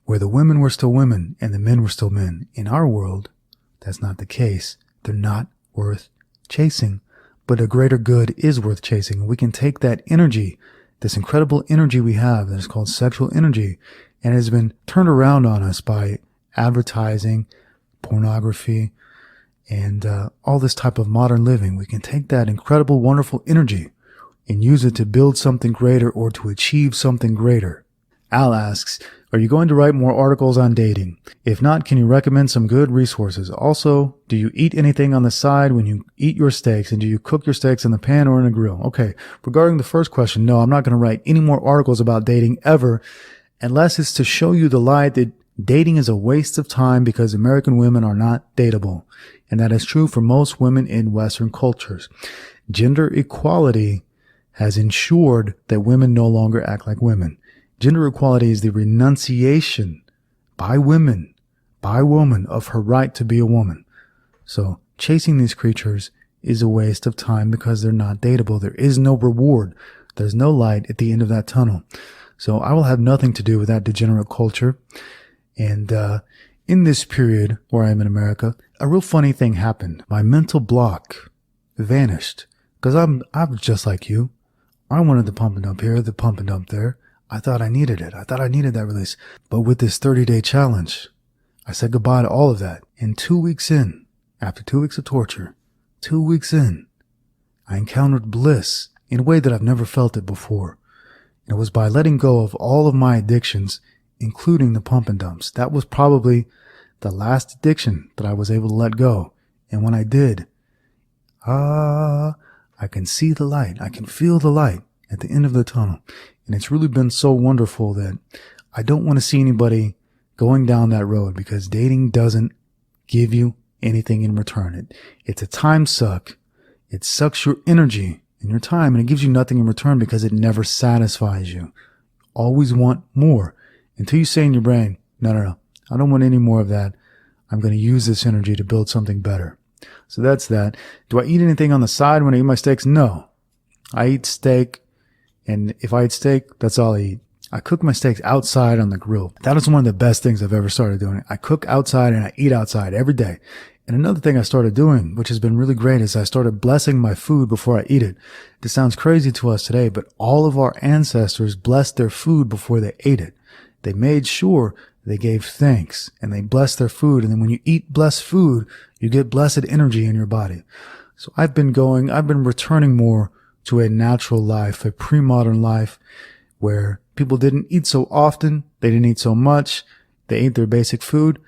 where the women were still women and the men were still men. In our world, that's not the case. They're not worth chasing, but a greater good is worth chasing. And we can take that energy, this incredible energy we have that is called sexual energy, and has been turned around on us by advertising, pornography, and all this type of modern living. We can take that incredible, wonderful energy and use it to build something greater or to achieve something greater. Al asks, are you going to write more articles on dating? If not, can you recommend some good resources? Also, do you eat anything on the side when you eat your steaks? And do you cook your steaks in the pan or in a grill? Okay, regarding the first question, no, I'm not going to write any more articles about dating ever, unless it's to show you the light that dating is a waste of time because American women are not dateable. And that is true for most women in Western cultures. Gender equality has ensured that women no longer act like women. Gender equality is the renunciation by women, by woman, of her right to be a woman. So chasing these creatures is a waste of time because they're not dateable. There is no reward. There's no light at the end of that tunnel. So I will have nothing to do with that degenerate culture. And in this period where I'm in America, a real funny thing happened. My mental block vanished because I'm just like you. I wanted the pump and dump here, the pump and dump there. I thought I needed it. I thought I needed that release. But with this 30-day challenge, I said goodbye to all of that. And 2 weeks in, after 2 weeks of torture, 2 weeks in, I encountered bliss in a way that I've never felt it before. And it was by letting go of all of my addictions, including the pump and dumps. That was probably the last addiction that I was able to let go. And when I did, I can see the light. I can feel the light at the end of the tunnel. And it's really been so wonderful that I don't want to see anybody going down that road because dating doesn't give you anything in return. It's a time suck. It sucks your energy and your time, and it gives you nothing in return because it never satisfies you. Always want more until you say in your brain, no, I don't want any more of that. I'm going to use this energy to build something better. So that's that. Do I eat anything on the side when I eat my steaks? No. I eat steak. And if I eat steak, that's all I eat. I cook my steaks outside on the grill. That is one of the best things I've ever started doing. I cook outside and I eat outside every day. And another thing I started doing, which has been really great, is I started blessing my food before I eat it. This sounds crazy to us today, but all of our ancestors blessed their food before they ate it. They made sure they gave thanks and they blessed their food. And then when you eat blessed food, you get blessed energy in your body. So I've been returning more to a natural life, a pre-modern life where people didn't eat so often, they didn't eat so much, they ate their basic food,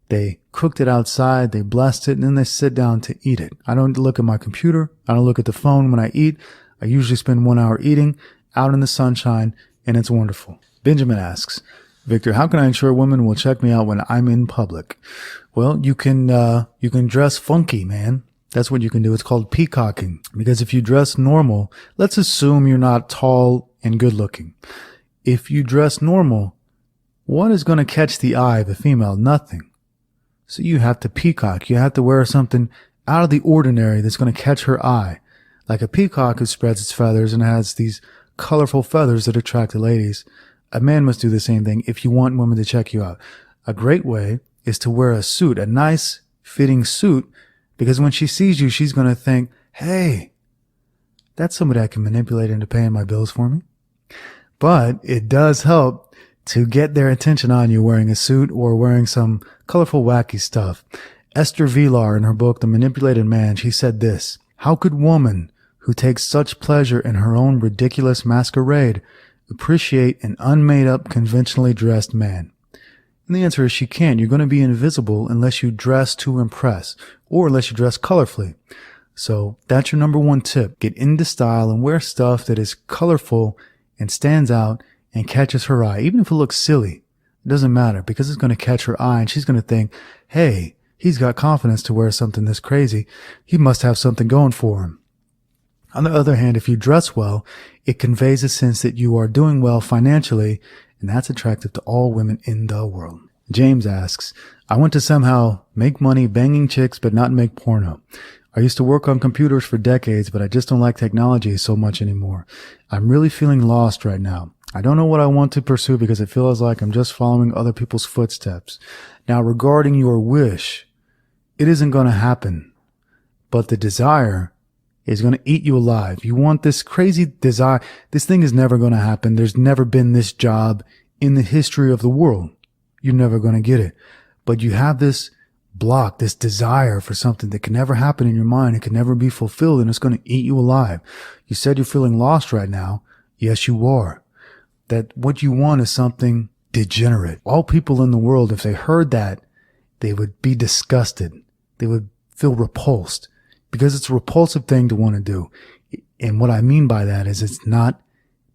they cooked it outside, they blessed it, and then they sit down to eat it. I don't look at my computer, I don't look at the phone when I eat. I usually spend 1 hour eating out in the sunshine, and it's wonderful. Benjamin asks, Victor, how can I ensure women will check me out when I'm in public? Well, you can dress funky, man. That's what you can do. It's called peacocking. Because if you dress normal, let's assume you're not tall and good looking. If you dress normal, what is going to catch the eye of a female? Nothing. So you have to peacock. You have to wear something out of the ordinary that's going to catch her eye. Like a peacock who spreads its feathers and has these colorful feathers that attract the ladies. A man must do the same thing if you want women to check you out. A great way is to wear a suit, a nice fitting suit, because when she sees you, she's going to think, hey, that's somebody I can manipulate into paying my bills for me. But it does help to get their attention on you wearing a suit or wearing some colorful, wacky stuff. Esther Vilar, in her book, The Manipulated Man, she said this, how could woman who takes such pleasure in her own ridiculous masquerade appreciate an unmade-up, conventionally dressed man? And the answer is she can't. You're going to be invisible unless you dress to impress or unless you dress colorfully. So that's your number one tip. Get into style and wear stuff that is colorful and stands out and catches her eye. Even if it looks silly, it doesn't matter because it's going to catch her eye and she's going to think, hey, he's got confidence to wear something this crazy. He must have something going for him. On the other hand, if you dress well, it conveys a sense that you are doing well financially, and that's attractive to all women in the world. James asks, I want to somehow make money banging chicks but not make porno. I used to work on computers for decades, but I just don't like technology so much anymore. I'm really feeling lost right now. I don't know what I want to pursue because it feels like I'm just following other people's footsteps. Now, regarding your wish, it isn't going to happen, but the desire is going to eat you alive. You want this crazy desire. This thing is never going to happen. There's never been this job in the history of the world. You're never going to get it. But you have this block, this desire for something that can never happen in your mind. It can never be fulfilled, and it's going to eat you alive. You said you're feeling lost right now. Yes, you are. that what you want is something degenerate. All people in the world, if they heard that, they would be disgusted. They would feel repulsed because it's a repulsive thing to want to do. And what I mean by that is it's not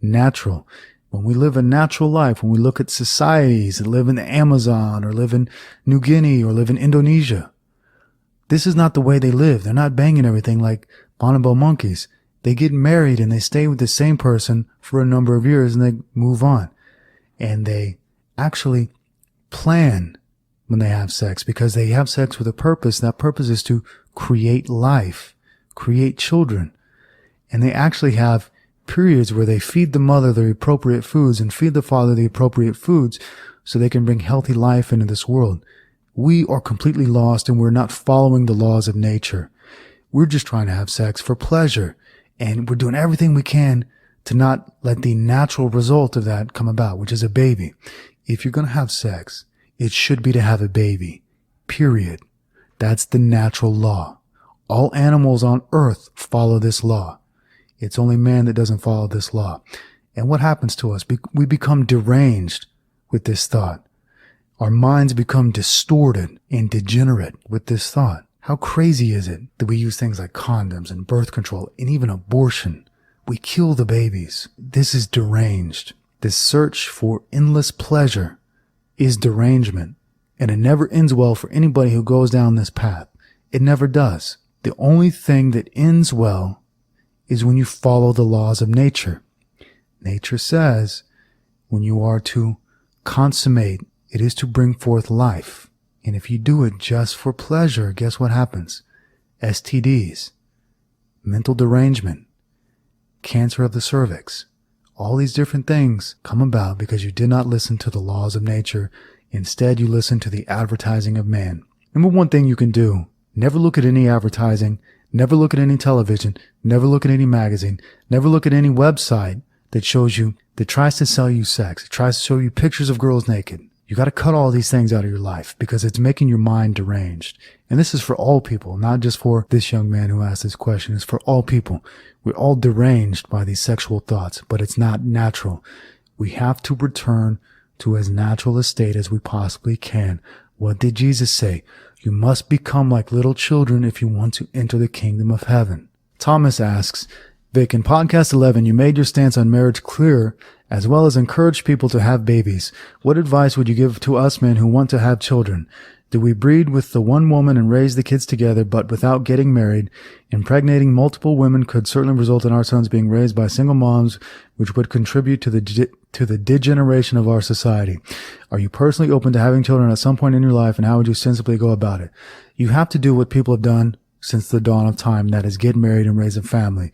natural. When we live a natural life, when we look at societies that live in the Amazon or live in New Guinea or live in Indonesia, this is not the way they live. They're not banging everything like bonobo monkeys. They get married and they stay with the same person for a number of years and they move on. And they actually plan when they have sex because they have sex with a purpose. That purpose is to create life, create children. And they actually have periods where they feed the mother the appropriate foods and feed the father the appropriate foods so they can bring healthy life into this world. We are completely lost and we're not following the laws of nature. We're just trying to have sex for pleasure. And we're doing everything we can to not let the natural result of that come about, which is a baby. If you're going to have sex, it should be to have a baby. Period. That's the natural law. All animals on earth follow this law. It's only man that doesn't follow this law. And what happens to us? We become deranged with this thought. Our minds become distorted and degenerate with this thought. How crazy is it that we use things like condoms and birth control and even abortion? We kill the babies. This is deranged. This search for endless pleasure is derangement. And it never ends well for anybody who goes down this path. It never does. The only thing that ends well is when you follow the laws of nature. Nature says when you are to consummate, it is to bring forth life. And if you do it just for pleasure, guess what happens? STDs, mental derangement, cancer of the cervix. All these different things come about because you did not listen to the laws of nature. Instead, you listen to the advertising of man. Number one thing you can do, never look at any advertising, never look at any television, never look at any magazine, never look at any website that shows you, that tries to sell you sex. It tries to show you pictures of girls naked. You got to cut all these things out of your life because it's making your mind deranged. And this is for all people, not just for this young man who asked this question. It's for all people. We're all deranged by these sexual thoughts, but it's not natural. We have to return to as natural a state as we possibly can. What did Jesus say? You must become like little children if you want to enter the kingdom of heaven. Thomas asks, Vic, in podcast 11, you made your stance on marriage clear as well as encourage people to have babies. What advice would you give to us men who want to have children? Do we breed with the one woman and raise the kids together, but without getting married? Impregnating multiple women could certainly result in our sons being raised by single moms, which would contribute to the degeneration of our society. Are you personally open to having children at some point in your life, and how would you sensibly go about it? You have to do what people have done since the dawn of time, that is get married and raise a family.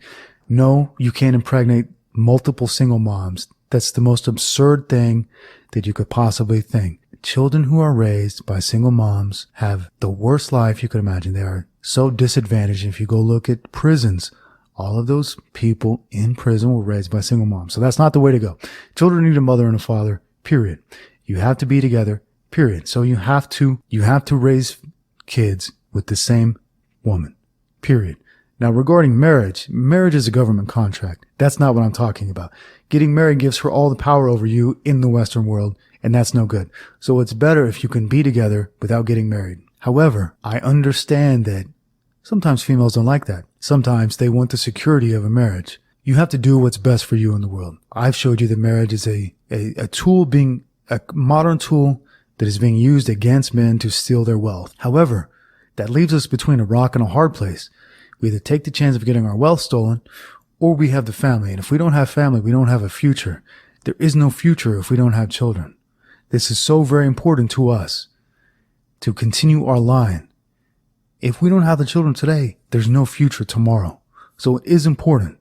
No, you can't impregnate multiple single moms. That's the most absurd thing that you could possibly think. Children who are raised by single moms have the worst life you could imagine. They are so disadvantaged. If you go look at prisons, all of those people in prison were raised by single moms. So that's not the way to go. Children need a mother and a father, period. You have to be together, period. So you have to raise kids with the same woman, period. Now, regarding marriage is a government contract. That's not what I'm talking about. Getting married gives her all the power over you in the Western world, and that's no good. So it's better if you can be together without getting married. However, I understand that sometimes females don't like that. Sometimes they want the security of a marriage. You have to do what's best for you in the world. I've showed you that marriage is a tool, being a modern tool that is being used against men to steal their wealth. However, that leaves us between a rock and a hard place. We either take the chance of getting our wealth stolen, or we have the family. And if we don't have family, we don't have a future. There is no future if we don't have children. This is so very important to us to continue our line. If we don't have the children today, there's no future tomorrow. So it is important.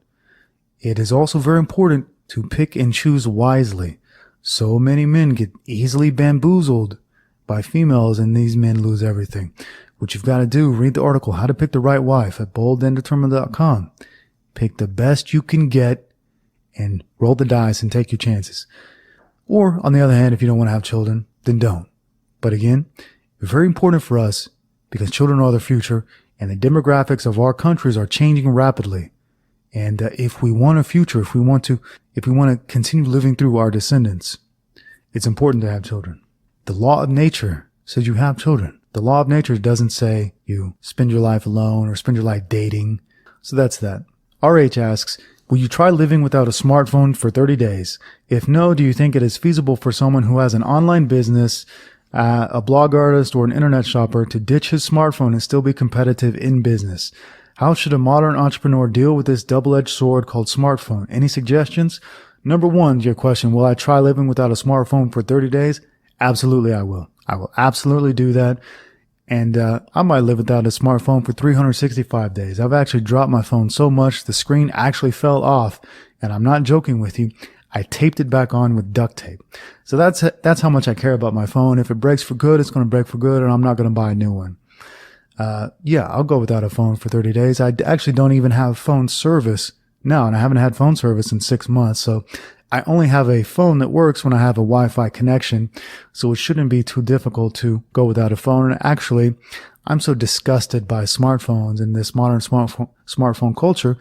It is also very important to pick and choose wisely. So many men get easily bamboozled by females, and these men lose everything. What you've got to do, read the article, How to Pick the Right Wife at boldanddetermined.com. Pick the best you can get and roll the dice and take your chances. Or, on the other hand, if you don't want to have children, then don't. But again, it's very important for us because children are the future, and the demographics of our countries are changing rapidly. And if we want a future, if we want to if we want to continue living through our descendants, it's important to have children. The law of nature says you have children. The law of nature doesn't say you spend your life alone or spend your life dating. So that's that. RH asks, will you try living without a smartphone for 30 days? If no, do you think it is feasible for someone who has an online business, a blog artist, or an internet shopper to ditch his smartphone and still be competitive in business? How should a modern entrepreneur deal with this double-edged sword called smartphone? Any suggestions? Number one, your question, will I try living without a smartphone for 30 days? Absolutely, I will. I will absolutely do that. And I might live without a smartphone for 365 days. I've actually dropped my phone so much the screen actually fell off. And I'm not joking with you. I taped it back on with duct tape. So that's how much I care about my phone. If it breaks for good, it's going to break for good, and I'm not going to buy a new one. Yeah, I'll go without a phone for 30 days. I actually don't even have phone service now, and I haven't had phone service in 6 months. So I only have a phone that works when I have a Wi-Fi connection. So it shouldn't be too difficult to go without a phone. And actually, I'm so disgusted by smartphones and this modern smartphone culture.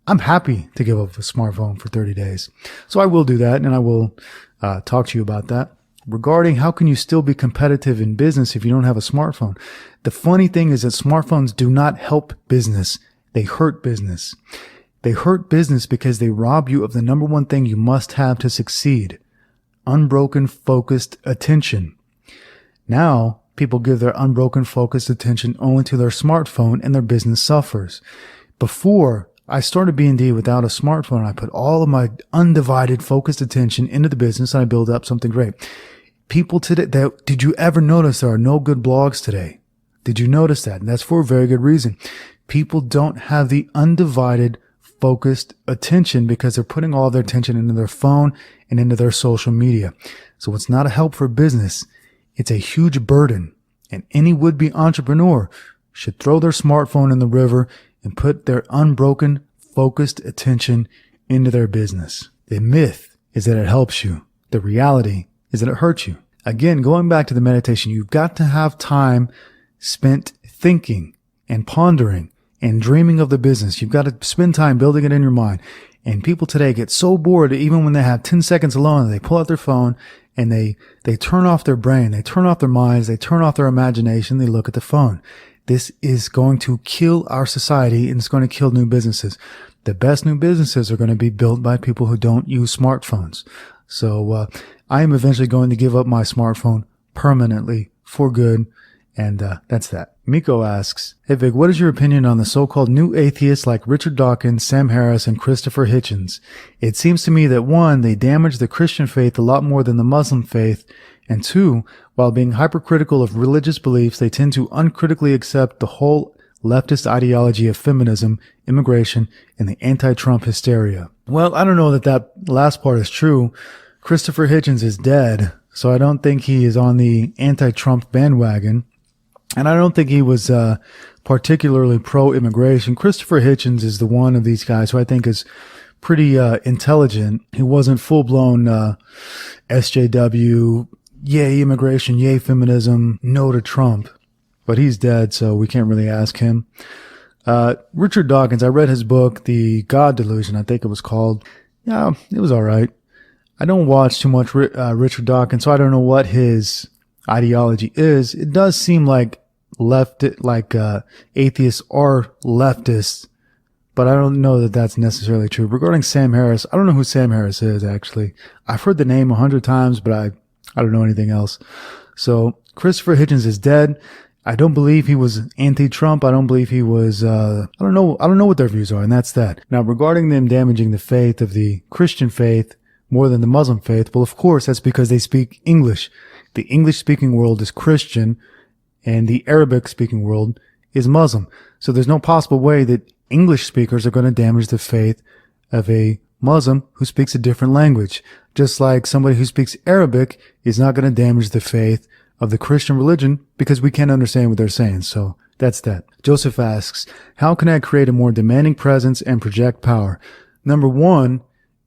I'm happy to give up a smartphone for 30 days. So I will do that, and I will talk to you about that. Regarding how can you still be competitive in business if you don't have a smartphone? The funny thing is that smartphones do not help business. They hurt business. They hurt business because they rob you of the number one thing you must have to succeed: unbroken, focused attention. Now, people give their unbroken, focused attention only to their smartphone, and their business suffers. Before I started B&D without a smartphone, I put all of my undivided, focused attention into the business, and I built up something great. People today, did you ever notice there are no good blogs today? Did you notice that? And that's for a very good reason. People don't have the undivided, focused attention because they're putting all their attention into their phone and into their social media. So it's not a help for business. It's a huge burden. And any would-be entrepreneur should throw their smartphone in the river and put their unbroken, focused attention into their business. The myth is that it helps you. The reality is that it hurts you. Again, going back to the meditation, you've got to have time spent thinking and pondering and dreaming of the business. You've got to spend time building it in your mind. And people today get so bored that even when they have 10 seconds alone, they pull out their phone and they turn off their brain, they turn off their minds, they turn off their imagination, they look at the phone. This is going to kill our society, and it's going to kill new businesses. The best new businesses are going to be built by people who don't use smartphones. So I am eventually going to give up my smartphone permanently for good, and that's that. Miko asks, hey Vic, what is your opinion on the so-called new atheists like Richard Dawkins, Sam Harris, and Christopher Hitchens? It seems to me that one, they damage the Christian faith a lot more than the Muslim faith, and two, while being hypercritical of religious beliefs, they tend to uncritically accept the whole leftist ideology of feminism, immigration, and the anti-Trump hysteria. Well, I don't know that last part is true. Christopher Hitchens is dead, so I don't think he is on the anti-Trump bandwagon. And I don't think he was particularly pro-immigration. Christopher Hitchens is the one of these guys who I think is pretty intelligent. He wasn't full-blown SJW, yay immigration, yay feminism, no to Trump. But he's dead, so we can't really ask him. Richard Dawkins, I read his book, The God Delusion, I think it was called. Yeah, it was all right. I don't watch too much Richard Dawkins, so I don't know what his ideology is. It does seem like atheists are leftists, but I don't know that that's necessarily true. Regarding Sam Harris, I don't know who Sam Harris is, actually. I've heard the name 100 times, but I don't know anything else. So Christopher Hitchens is dead. I don't believe he was anti-Trump. I don't believe he was, I don't know what their views are, and that's that. Now, regarding them damaging the faith of the Christian faith more than the Muslim faith, well, of course, that's because they speak English. The English-speaking world is Christian, and the Arabic-speaking world is Muslim. So there's no possible way that English speakers are going to damage the faith of a Muslim who speaks a different language. Just like somebody who speaks Arabic is not going to damage the faith of the Christian religion because we can't understand what they're saying. So that's that. Joseph asks, how can I create a more demanding presence and project power? Number one,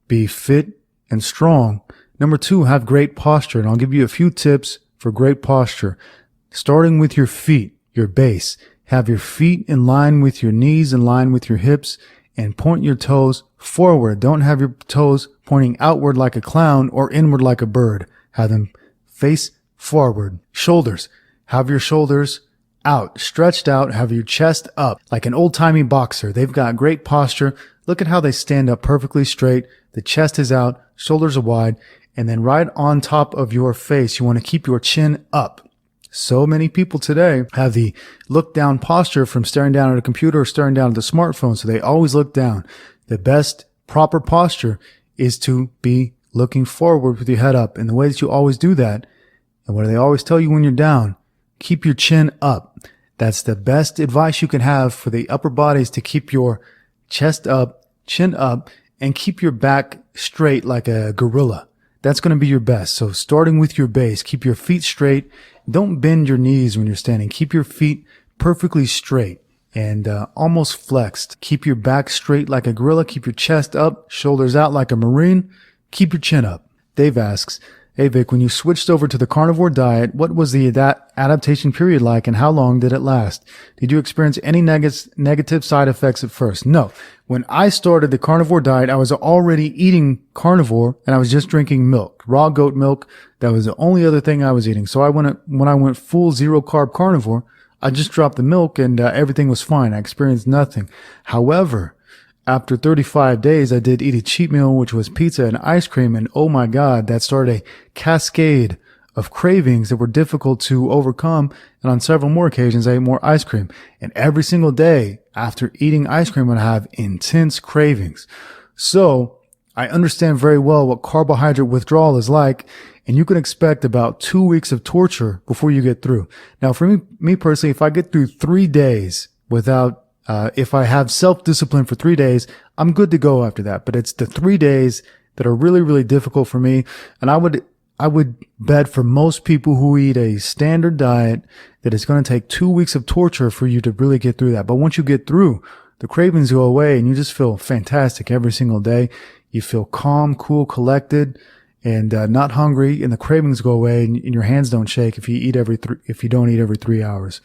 be fit and strong. Number two, have great posture. And I'll give you a few tips for great posture. Starting with your feet, your base. Have your feet in line with your knees, in line with your hips, and point your toes forward. Don't have your toes pointing outward like a clown or inward like a bird. Have them face forward. Shoulders. Have your shoulders out, stretched out. Have your chest up like an old-timey boxer. They've got great posture. Look at how they stand up perfectly straight. The chest is out, shoulders are wide, and then right on top of your face, you want to keep your chin up. So many people today have the look down posture from staring down at a computer or staring down at the smartphone, so they always look down. The best proper posture is to be looking forward with your head up. And the way that you always do that, and what do they always tell you when you're down? Keep your chin up. That's the best advice you can have for the upper bodies, to keep your chest up, chin up, and keep your back straight like a gorilla. That's going to be your best. So starting with your base, keep your feet straight. Don't bend your knees when you're standing. Keep your feet perfectly straight and almost flexed. Keep your back straight like a gorilla. Keep your chest up, shoulders out like a Marine. Keep your chin up. Dave asks, hey Vic, when you switched over to the carnivore diet, what was the adaptation period like and how long did it last? Did you experience any negative side effects at first? No. When I started the carnivore diet, I was already eating carnivore and I was just drinking milk, raw goat milk. That was the only other thing I was eating. So when I went full zero carb carnivore, I just dropped the milk and everything was fine. I experienced nothing. However, after 35 days, I did eat a cheat meal, which was pizza and ice cream. And oh my God, that started a cascade of cravings that were difficult to overcome. And on several more occasions, I ate more ice cream. And every single day after eating ice cream, I'd have intense cravings. So I understand very well what carbohydrate withdrawal is like. And you can expect about 2 weeks of torture before you get through. Now, for me personally, if I get through 3 days without if I have self-discipline for 3 days, I'm good to go after that. But it's the 3 days that are really, really difficult for me. And I would bet for most people who eat a standard diet that it's going to take 2 weeks of torture for you to really get through that. But once you get through, the cravings go away and you just feel fantastic every single day. You feel calm, cool, collected, and not hungry, and the cravings go away and your hands don't shake if you don't eat every 3 hours.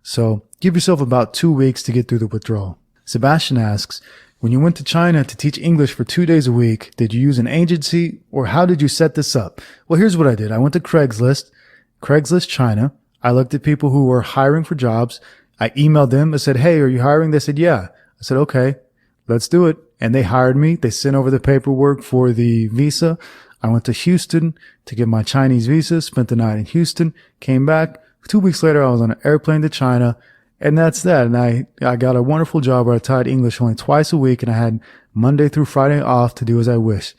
So give yourself about 2 weeks to get through the withdrawal. Sebastian asks, when you went to China to teach English for 2 days a week, did you use an agency or how did you set this up? Well, here's what I did. I went to Craigslist China. I looked at people who were hiring for jobs. I emailed them. I said, hey, are you hiring? They said, yeah. I said, okay, let's do it. And they hired me. They sent over the paperwork for the visa. I went to Houston to get my Chinese visa, spent the night in Houston, came back. 2 weeks later, I was on an airplane to China, and that's that. And I got a wonderful job where I taught English only twice a week, and I had Monday through Friday off to do as I wish.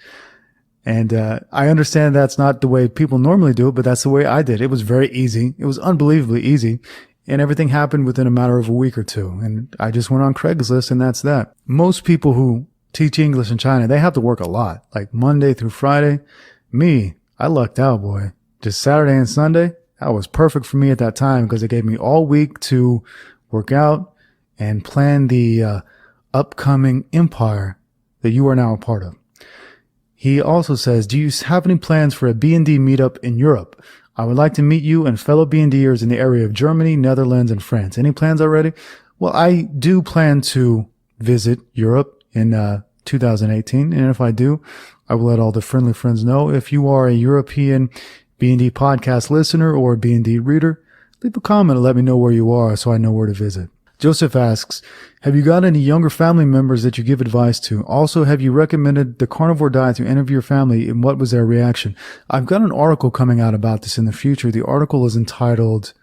And I understand that's not the way people normally do it, but that's the way I did. It was very easy. It was unbelievably easy, and everything happened within a matter of a week or two. And I just went on Craigslist, and that's that. Most people who teach English in China, they have to work a lot, like Monday through Friday. Me, I lucked out, boy. Just Saturday and Sunday. That was perfect for me at that time because it gave me all week to work out and plan the upcoming empire that you are now a part of. He also says, do you have any plans for a B&D meetup in Europe? I would like to meet you and fellow B&Ders in the area of Germany, Netherlands, and France. Any plans already? Well, I do plan to visit Europe in 2018. And if I do, I will let all the friendly friends know. If you are a European B&D podcast listener or a B&D reader, leave a comment and let me know where you are so I know where to visit. Joseph asks, have you got any younger family members that you give advice to? Also, have you recommended the carnivore diet to any of your family and what was their reaction? I've got an article coming out about this in the future. The article is entitled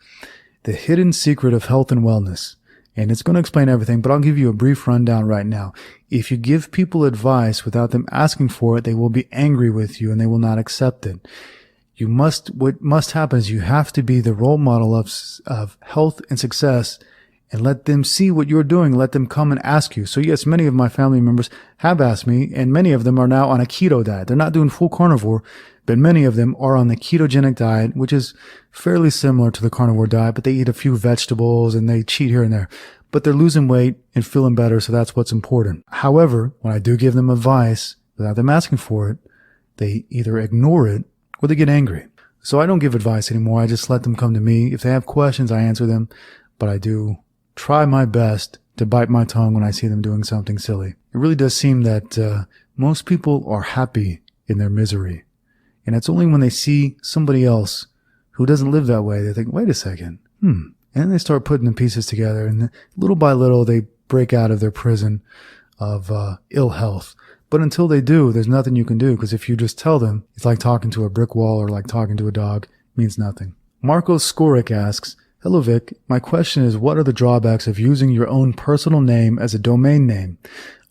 The Hidden Secret of Health and Wellness. And it's going to explain everything, but I'll give you a brief rundown right now. If you give people advice without them asking for it, they will be angry with you and they will not accept it. What must happen is you have to be the role model of health and success and let them see what you're doing. Let them come and ask you. So yes, many of my family members have asked me, and many of them are now on a keto diet. They're not doing full carnivore, but many of them are on the ketogenic diet, which is fairly similar to the carnivore diet, but they eat a few vegetables and they cheat here and there. But they're losing weight and feeling better, so that's what's important. However, when I do give them advice without them asking for it, they either ignore it or they get angry. So I don't give advice anymore. I just let them come to me. If they have questions, I answer them, but I do try my best to bite my tongue when I see them doing something silly. It really does seem that most people are happy in their misery. And it's only when they see somebody else who doesn't live that way, they think, wait a second, And then they start putting the pieces together, and little by little, they break out of their prison of ill health. But until they do, there's nothing you can do, because if you just tell them, it's like talking to a brick wall or like talking to a dog. It means nothing. Marco Skorik asks, hello, Vic. My question is, what are the drawbacks of using your own personal name as a domain name?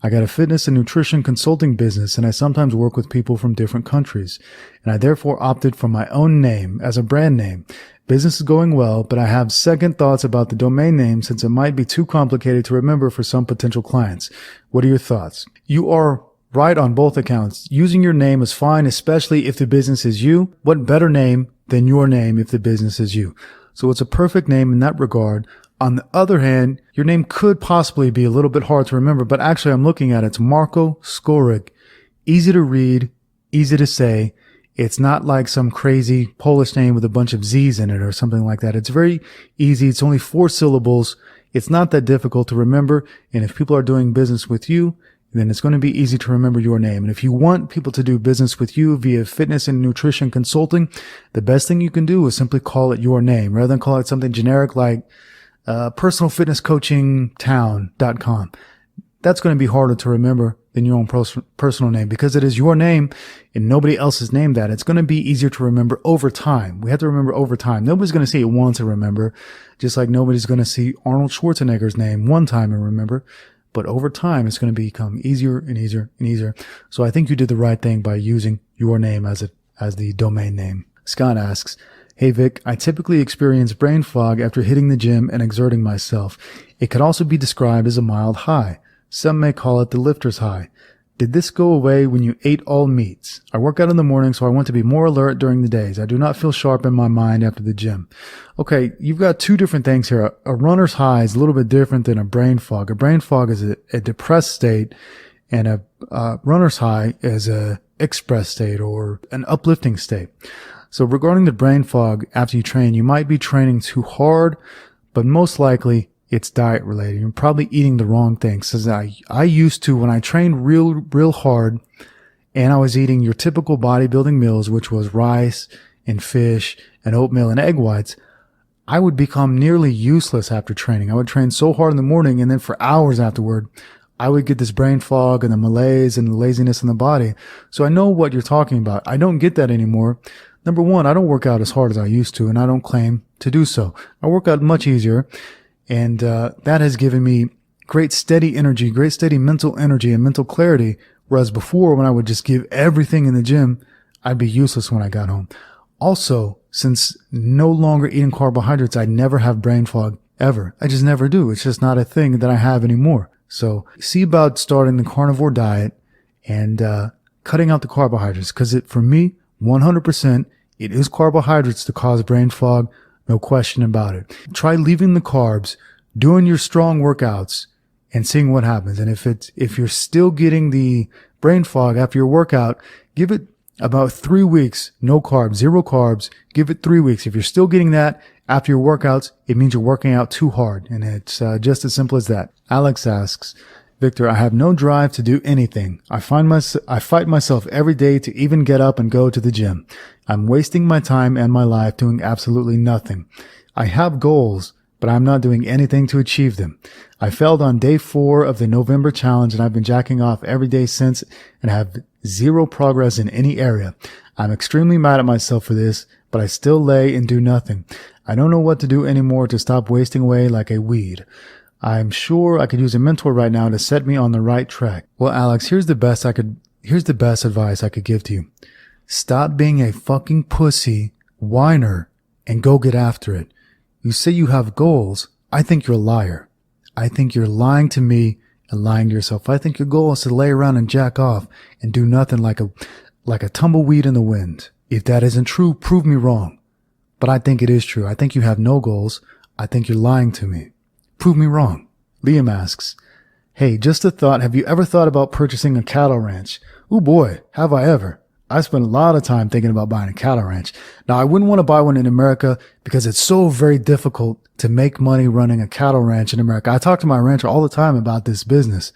I got a fitness and nutrition consulting business, and I sometimes work with people from different countries, and I therefore opted for my own name as a brand name. Business is going well, but I have second thoughts about the domain name since it might be too complicated to remember for some potential clients. What are your thoughts? You are right on both accounts. Using your name is fine, especially if the business is you. What better name than your name if the business is you? So it's a perfect name in that regard. On the other hand, your name could possibly be a little bit hard to remember, but actually I'm looking at it. It's Marco Skorik. Easy to read, easy to say. It's not like some crazy Polish name with a bunch of Z's in it or something like that. It's very easy. It's only 4 syllables. It's not that difficult to remember. And if people are doing business with you, then it's going to be easy to remember your name. And if you want people to do business with you via fitness and nutrition consulting, the best thing you can do is simply call it your name rather than call it something generic like personalfitnesscoachingtown.com. That's going to be harder to remember than your own personal name because it is your name and nobody else's name that. It's going to be easier to remember over time. We have to remember over time. Nobody's going to see it once and remember, just like nobody's going to see Arnold Schwarzenegger's name one time and remember. But over time, it's going to become easier and easier and easier. So I think you did the right thing by using your name as the domain name. Scott asks, hey Vic, I typically experience brain fog after hitting the gym and exerting myself. It could also be described as a mild high. Some may call it the lifter's high. Did this go away when you ate all meats? I work out in the morning, so I want to be more alert during the days. I do not feel sharp in my mind after the gym. Okay, you've got two different things here. A runner's high is a little bit different than a brain fog. A brain fog is a depressed state, and a runner's high is a express state or an uplifting state. So regarding the brain fog after you train, you might be training too hard, but most likely it's diet related. You're probably eating the wrong things. As I used to, when I trained real hard and I was eating your typical bodybuilding meals, which was rice and fish and oatmeal and egg whites, I would become nearly useless after training. I would train so hard in the morning and then for hours afterward, I would get this brain fog and the malaise and the laziness in the body. So I know what you're talking about. I don't get that anymore. Number one, I don't work out as hard as I used to, and I don't claim to do so. I work out much easier. And that has given me great steady energy, great steady mental energy and mental clarity. Whereas before, when I would just give everything in the gym, I'd be useless when I got home. Also, since no longer eating carbohydrates, I never have brain fog ever. I just never do. It's just not a thing that I have anymore. So see about starting the carnivore diet and cutting out the carbohydrates. Because for me, 100%, it is carbohydrates to cause brain fog. No question about it. Try leaving the carbs, doing your strong workouts, and seeing what happens. And if you're still getting the brain fog after your workout, give it about 3 weeks, no carbs, 0 carbs. Give it 3 weeks. If you're still getting that after your workouts, it means you're working out too hard. And it's just as simple as that. Alex asks, Victor, I have no drive to do anything. I fight myself every day to even get up and go to the gym. I'm wasting my time and my life doing absolutely nothing. I have goals, but I'm not doing anything to achieve them. I failed on day 4 of the November challenge, and I've been jacking off every day since and have 0 progress in any area. I'm extremely mad at myself for this, but I still lay and do nothing. I don't know what to do anymore to stop wasting away like a weed. I'm sure I could use a mentor right now to set me on the right track. Well, Alex, here's the best advice I could give to you. Stop being a fucking pussy, whiner, and go get after it. You say you have goals. I think you're a liar. I think you're lying to me and lying to yourself. I think your goal is to lay around and jack off and do nothing like a tumbleweed in the wind. If that isn't true, prove me wrong. But I think it is true. I think you have no goals. I think you're lying to me. Prove me wrong. Liam asks, hey, just a thought. Have you ever thought about purchasing a cattle ranch? Oh boy, have I ever. I spend a lot of time thinking about buying a cattle ranch. Now, I wouldn't want to buy one in America because it's so very difficult to make money running a cattle ranch in America. I talk to my rancher all the time about this business,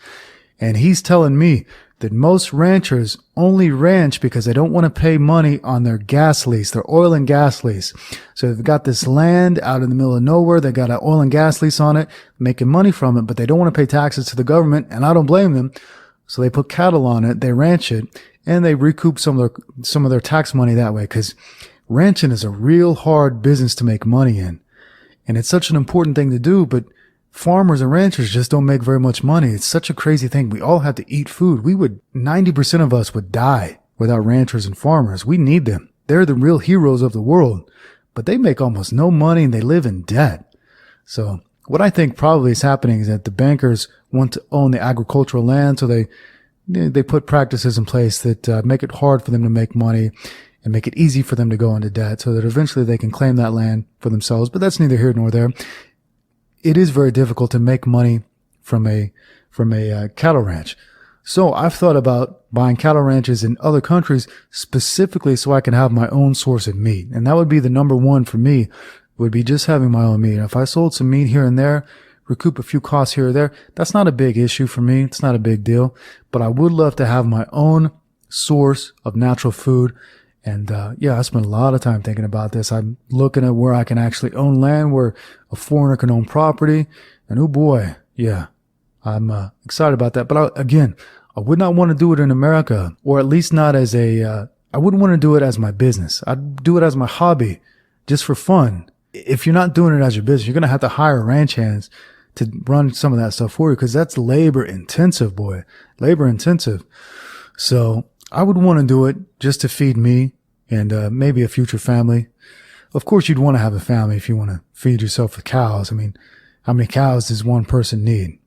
and he's telling me that most ranchers only ranch because they don't want to pay money on their gas lease, their oil and gas lease. So they've got this land out in the middle of nowhere. They got an oil and gas lease on it, making money from it, but they don't want to pay taxes to the government, and I don't blame them. So they put cattle on it, they ranch it, and they recoup some of their tax money that way, because ranching is a real hard business to make money in. And it's such an important thing to do, but farmers and ranchers just don't make very much money. It's such a crazy thing. We all have to eat food. 90% of us would die without ranchers and farmers. We need them. They're the real heroes of the world, but they make almost no money and they live in debt. So what I think probably is happening is that the bankers want to own the agricultural land, so they put practices in place that make it hard for them to make money and make it easy for them to go into debt so that eventually they can claim that land for themselves. But that's neither here nor there. It is very difficult to make money from a cattle ranch. So I've thought about buying cattle ranches in other countries specifically so I can have my own source of meat. And that would be the number one for me, would be just having my own meat. And if I sold some meat here and there, recoup a few costs here or there, that's not a big issue for me. It's not a big deal. But I would love to have my own source of natural food. And I spend a lot of time thinking about this. I'm looking at where I can actually own land, where a foreigner can own property. And oh boy, yeah, I'm excited about that. But I would not want to do it in America, or at least not as I wouldn't want to do it as my business. I'd do it as my hobby, just for fun. If you're not doing it as your business, you're going to have to hire ranch hands to run some of that stuff for you, because that's labor intensive, boy. Labor intensive. So I would want to do it just to feed me and maybe a future family. Of course, you'd want to have a family if you want to feed yourself with cows. I mean, how many cows does one person need?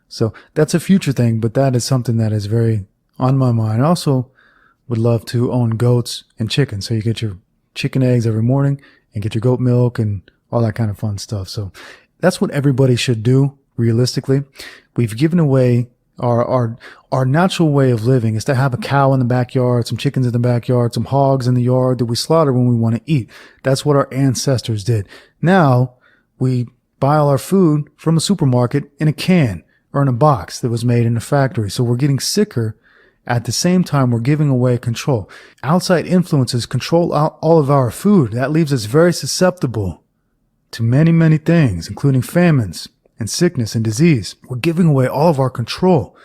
So that's a future thing, but that is something that is very on my mind. I also would love to own goats and chickens. So you get your chicken eggs every morning and get your goat milk and all that kind of fun stuff. So that's what everybody should do, realistically. We've given away our natural way of living is to have a cow in the backyard, some chickens in the backyard, some hogs in the yard that we slaughter when we want to eat. That's what our ancestors did. Now we buy all our food from a supermarket in a can or in a box that was made in a factory. So we're getting sicker. At the same time, we're giving away control. Outside influences control all of our food. That leaves us very susceptible to many, many things, including famines and sickness and disease. We're giving away all of our control.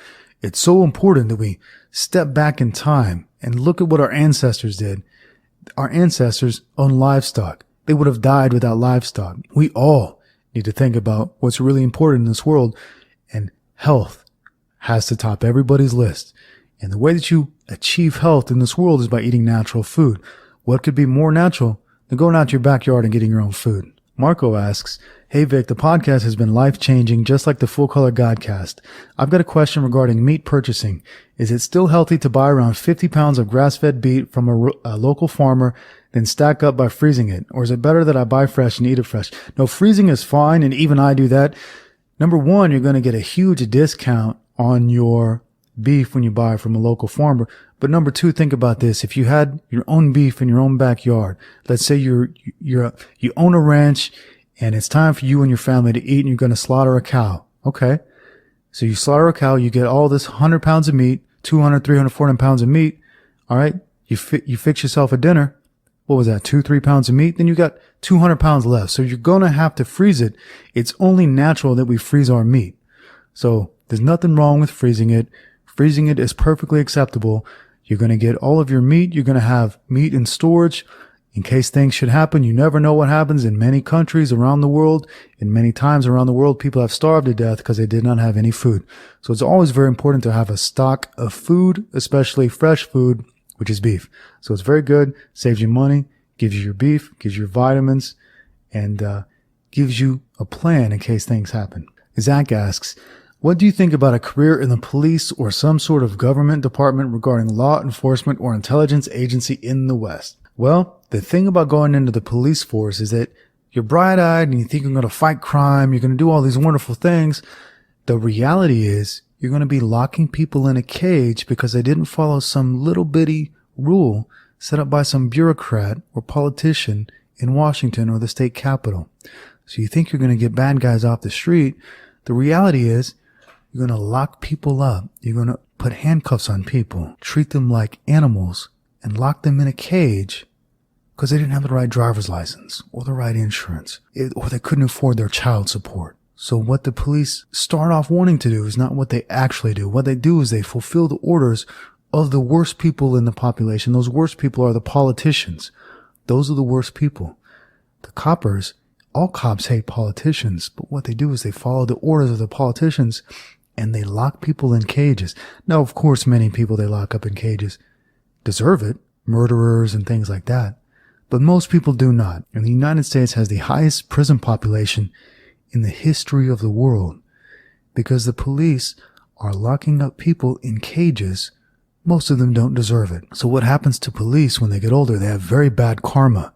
It's so important that we step back in time and look at what our ancestors did. Our ancestors owned livestock. They would have died without livestock. We all need to think about what's really important in this world, and health has to top everybody's list. And the way that you achieve health in this world is by eating natural food. What could be more natural than going out to your backyard and getting your own food? Marco asks, "Hey Vic, the podcast has been life-changing just like the Full Color Godcast. I've got a question regarding meat purchasing. Is it still healthy to buy around 50 pounds of grass-fed beef from a local farmer, then stack up by freezing it? Or is it better that I buy fresh and eat it fresh?" No, freezing is fine, and even I do that. Number one, you're going to get a huge discount on your beef when you buy from a local farmer. But number two, think about this. If you had your own beef in your own backyard, let's say you own a ranch and it's time for you and your family to eat and you're going to slaughter a cow. Okay. So you slaughter a cow, you get all this 100 pounds of meat, 200, 300, 400 pounds of meat. All right. You fix yourself a dinner. What was that? 2-3 pounds of meat. Then you got 200 pounds left. So you're going to have to freeze it. It's only natural that we freeze our meat. So there's nothing wrong with freezing it. Freezing it is perfectly acceptable. You're going to get all of your meat. You're going to have meat in storage in case things should happen. You never know what happens in many countries around the world. In many times around the world, people have starved to death because they did not have any food. So it's always very important to have a stock of food, especially fresh food, which is beef. So it's very good, saves you money, gives you your beef, gives you your vitamins, and gives you a plan in case things happen. Zach asks, "What do you think about a career in the police or some sort of government department regarding law enforcement or intelligence agency in the West?" Well, the thing about going into the police force is that you're bright-eyed and you think you're going to fight crime, you're going to do all these wonderful things. The reality is you're going to be locking people in a cage because they didn't follow some little bitty rule set up by some bureaucrat or politician in Washington or the state capitol. So you think you're going to get bad guys off the street. The reality is you're going to lock people up. You're going to put handcuffs on people, treat them like animals, and lock them in a cage because they didn't have the right driver's license or the right insurance, or they couldn't afford their child support. So what the police start off wanting to do is not what they actually do. What they do is they fulfill the orders of the worst people in the population. Those worst people are the politicians. Those are the worst people. The coppers, all cops hate politicians, but what they do is they follow the orders of the politicians and they lock people in cages. Now, of course, many people they lock up in cages deserve it, murderers and things like that. But most people do not. And the United States has the highest prison population in the history of the world because the police are locking up people in cages. Most of them don't deserve it. So what happens to police when they get older? They have very bad karma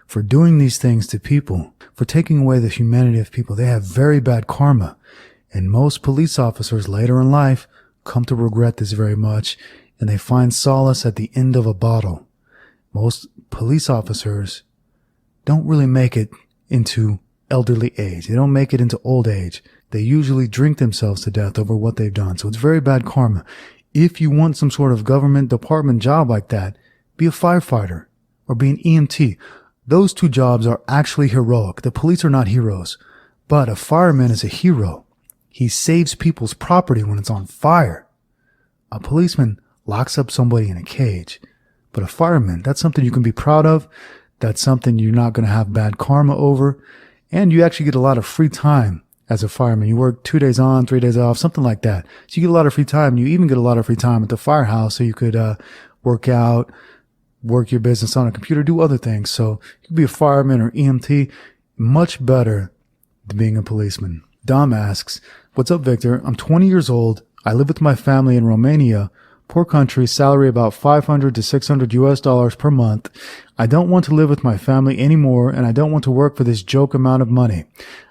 for doing these things to people, for taking away the humanity of people. They have very bad karma. And most police officers later in life come to regret this very much, and they find solace at the end of a bottle. Most police officers don't really make it into elderly age. They don't make it into old age. They usually drink themselves to death over what they've done. So it's very bad karma. If you want some sort of government department job like that, be a firefighter or be an EMT. Those two jobs are actually heroic. The police are not heroes, but a fireman is a hero. He saves people's property when it's on fire. A policeman locks up somebody in a cage, but a fireman, that's something you can be proud of. That's something you're not going to have bad karma over. And you actually get a lot of free time as a fireman. You work 2 days on, 3 days off, something like that. So you get a lot of free time. You even get a lot of free time at the firehouse so you could work out, work your business on a computer, do other things. So you could be a fireman or EMT. Much better than being a policeman. Dom asks, what's up, Victor? I'm 20 years old. I live with my family in Romania. Poor country, salary about $500 to $600 per month. I don't want to live with my family anymore, and I don't want to work for this joke amount of money.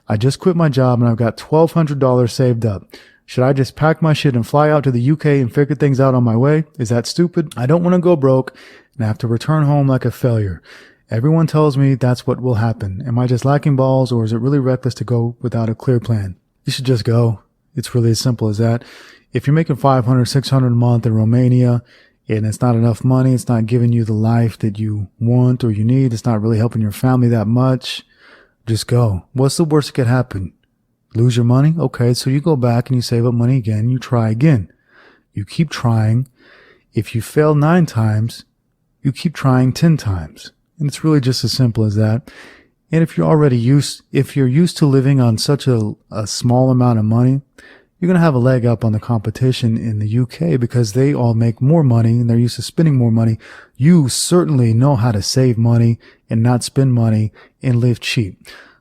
I just quit my job and I've got $1,200 saved up. Should I just pack my shit and fly out to the UK and figure things out on my way? Is that stupid? I don't want to go broke and have to return home like a failure. Everyone tells me that's what will happen. Am I just lacking balls, or is it really reckless to go without a clear plan? You should just go. It's really as simple as that. If you're making $500, $600 a month in Romania and it's not enough money, it's not giving you the life that you want or you need, it's not really helping your family that much, just go. What's the worst that could happen? Lose your money? Okay, so you go back and you save up money again, you try again. You keep trying. If you fail 9 times, you keep trying 10 times. And it's really just as simple as that. And if you're used to living on such a small amount of money, you're going to have a leg up on the competition in the UK because they all make more money and they're used to spending more money. You certainly know how to save money and not spend money and live cheap.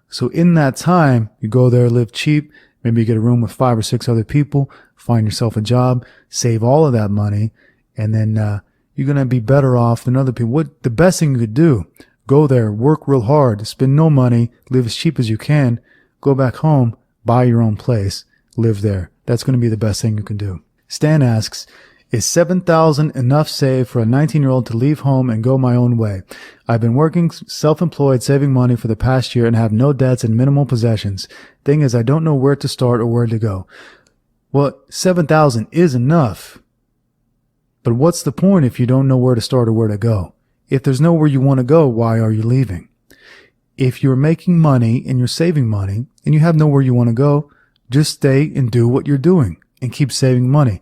So in that time, you go there, live cheap. Maybe you get a room with 5 or 6 other people, find yourself a job, save all of that money, and then you're going to be better off than other people. What the best thing you could do, go there, work real hard, spend no money, live as cheap as you can, go back home, buy your own place, live there. That's going to be the best thing you can do. Stan asks, is $7,000 enough saved for a 19-year-old to leave home and go my own way? I've been working self-employed, saving money for the past year and have no debts and minimal possessions. Thing is, I don't know where to start or where to go. Well, $7,000 is enough. But what's the point if you don't know where to start or where to go? If there's nowhere you want to go, why are you leaving? If you're making money and you're saving money and you have nowhere you want to go, just stay and do what you're doing and keep saving money,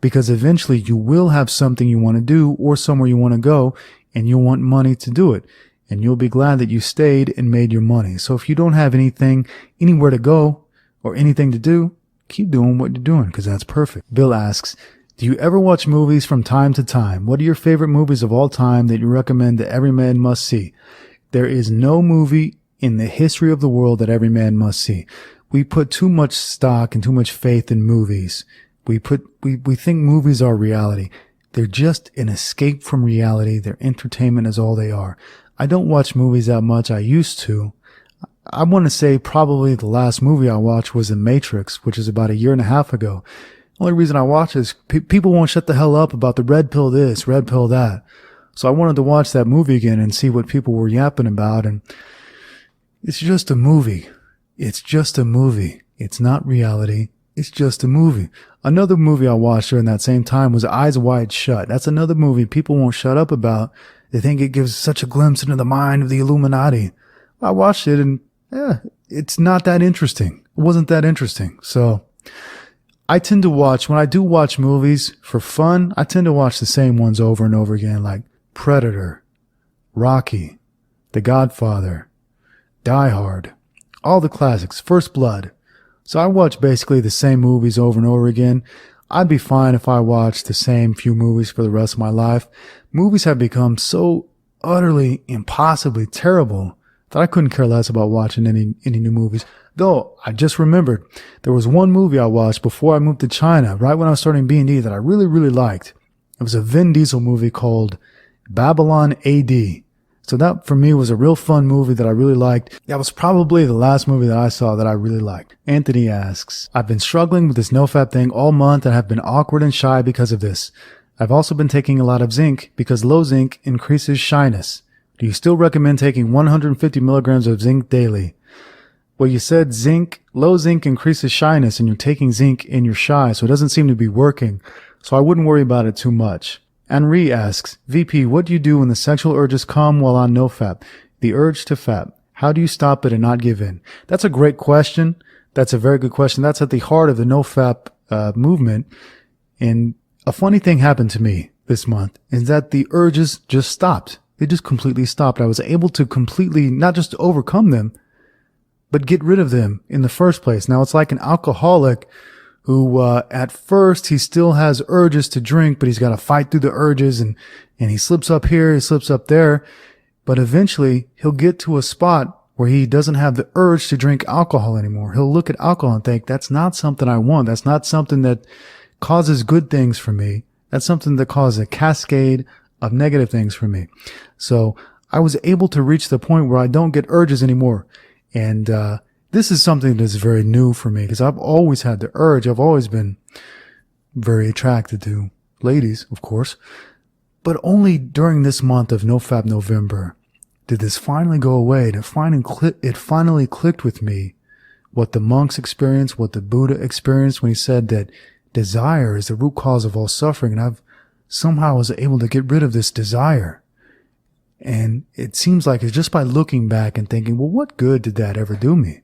because eventually you will have something you want to do or somewhere you want to go and you'll want money to do it, and you'll be glad that you stayed and made your money. So if you don't have anywhere to go or anything to do, keep doing what you're doing because that's perfect. Bill asks, do you ever watch movies from time to time? What are your favorite movies of all time that you recommend that every man must see? There is no movie in the history of the world that every man must see. We put too much stock and too much faith in movies. We think movies are reality. They're just an escape from reality. Their entertainment is all they are. I don't watch movies that much. I used to. I want to say probably the last movie I watched was The Matrix, which is about 1.5 years ago. The only reason I watch is people won't shut the hell up about the red pill this, red pill that. So I wanted to watch that movie again and see what people were yapping about. And it's just a movie. It's just a movie. It's not reality. It's just a movie. Another movie I watched during that same time was Eyes Wide Shut. That's another movie people won't shut up about. They think it gives such a glimpse into the mind of the Illuminati. I watched it and it's not that interesting. It wasn't that interesting. So I tend to watch, when I do watch movies for fun, I tend to watch the same ones over and over again, like Predator, Rocky, The Godfather, Die Hard, all the classics, First Blood. So I watch basically the same movies over and over again. I'd be fine if I watched the same few movies for the rest of my life. Movies have become so utterly, impossibly terrible that I couldn't care less about watching any new movies. Though, I just remembered, there was one movie I watched before I moved to China, right when I was starting B&D, that I really, really liked. It was a Vin Diesel movie called Babylon AD. So that, for me, was a real fun movie that I really liked. That was probably the last movie that I saw that I really liked. Anthony asks, I've been struggling with this nofap thing all month and have been awkward and shy because of this. I've also been taking a lot of zinc because low zinc increases shyness. Do you still recommend taking 150 milligrams of zinc daily? Well, you said low zinc increases shyness, and you're taking zinc and you're shy, so it doesn't seem to be working. So I wouldn't worry about it too much. Henri asks, VP, what do you do when the sexual urges come while on nofap? The urge to fap. How do you stop it and not give in? That's a great question. That's a very good question. That's at the heart of the nofap movement. And a funny thing happened to me this month is that the urges just stopped. They just completely stopped. I was able to completely, not just overcome them, but get rid of them in the first place. Now, it's like an alcoholic who, at first, he still has urges to drink, but he's got to fight through the urges, and he slips up here, he slips up there. But eventually, he'll get to a spot where he doesn't have the urge to drink alcohol anymore. He'll look at alcohol and think, that's not something I want. That's not something that causes good things for me. That's something that causes a cascade of negative things for me. So I was able to reach the point where I don't get urges anymore. And this is something that's very new for me because I've always had the urge. I've always been very attracted to ladies, of course. But only during this month of NoFap November did this finally go away. It finally clicked with me what the monks experienced, what the Buddha experienced when he said that desire is the root cause of all suffering. And I've somehow was able to get rid of this desire. And it seems like it's just by looking back and thinking, well, what good did that ever do me?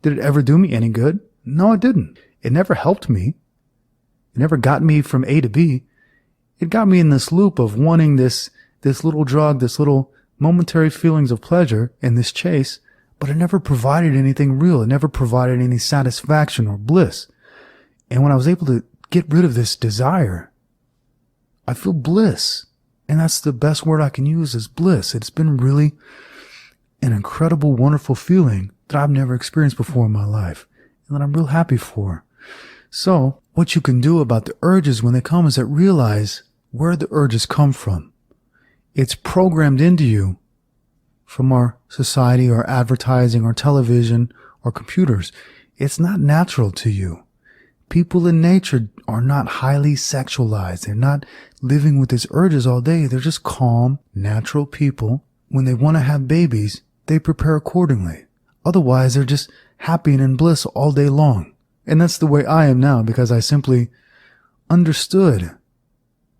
Did it ever do me any good? No, it didn't. It never helped me. It never got me from A to B. It got me in this loop of wanting this little drug, this little momentary feelings of pleasure in this chase, but it never provided anything real. It never provided any satisfaction or bliss. And when I was able to get rid of this desire, I feel bliss. And that's the best word I can use is bliss. It's been really an incredible, wonderful feeling that I've never experienced before in my life and that I'm real happy for. So what you can do about the urges when they come is that realize where the urges come from. It's programmed into you from our society, our advertising, our television, our computers. It's not natural to you. People in nature are not highly sexualized. They're not living with these urges all day. They're just calm, natural people. When they want to have babies, they prepare accordingly. Otherwise, they're just happy and in bliss all day long. And that's the way I am now because I simply understood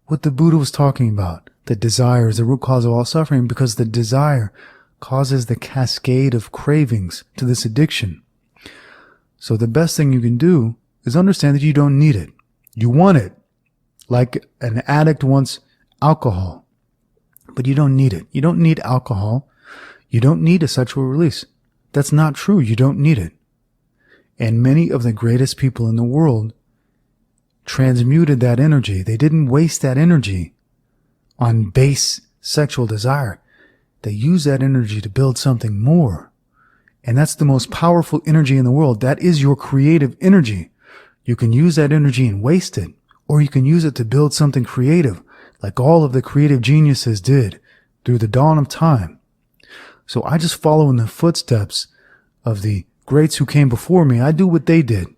what the Buddha was talking about. That desire is the root cause of all suffering because the desire causes the cascade of cravings to this addiction. So the best thing you can do is understand that you don't need it. You want it, like an addict wants alcohol, but you don't need it. You don't need alcohol. You don't need a sexual release. That's not true. You don't need it. And many of the greatest people in the world transmuted that energy. They didn't waste that energy on base sexual desire. They used that energy to build something more. And that's the most powerful energy in the world. That is your creative energy. You can use that energy and waste it, or you can use it to build something creative, like all of the creative geniuses did through the dawn of time. So I just follow in the footsteps of the greats who came before me. I do what they did.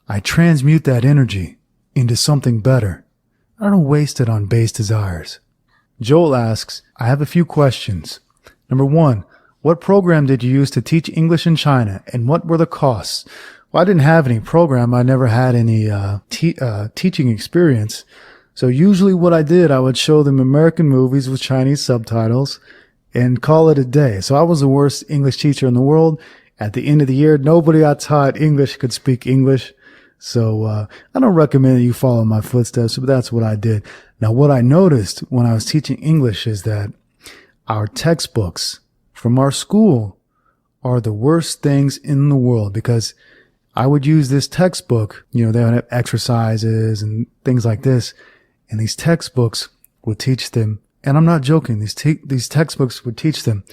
I transmute that energy into something better. I don't waste it on base desires. Joel asks, I have a few questions. Number 1, what program did you use to teach English in China, and what were the costs? Well, I didn't have any program. I never had any teaching experience. So usually what I did, I would show them American movies with Chinese subtitles and call it a day. So I was the worst English teacher in the world. At the end of the year, nobody I taught English could speak English. So I don't recommend that you follow my footsteps, but that's what I did. Now, what I noticed when I was teaching English is that our textbooks from our school are the worst things in the world, because I would use this textbook, they would have exercises and things like this, and these textbooks would teach them, and I'm not joking, these textbooks would teach them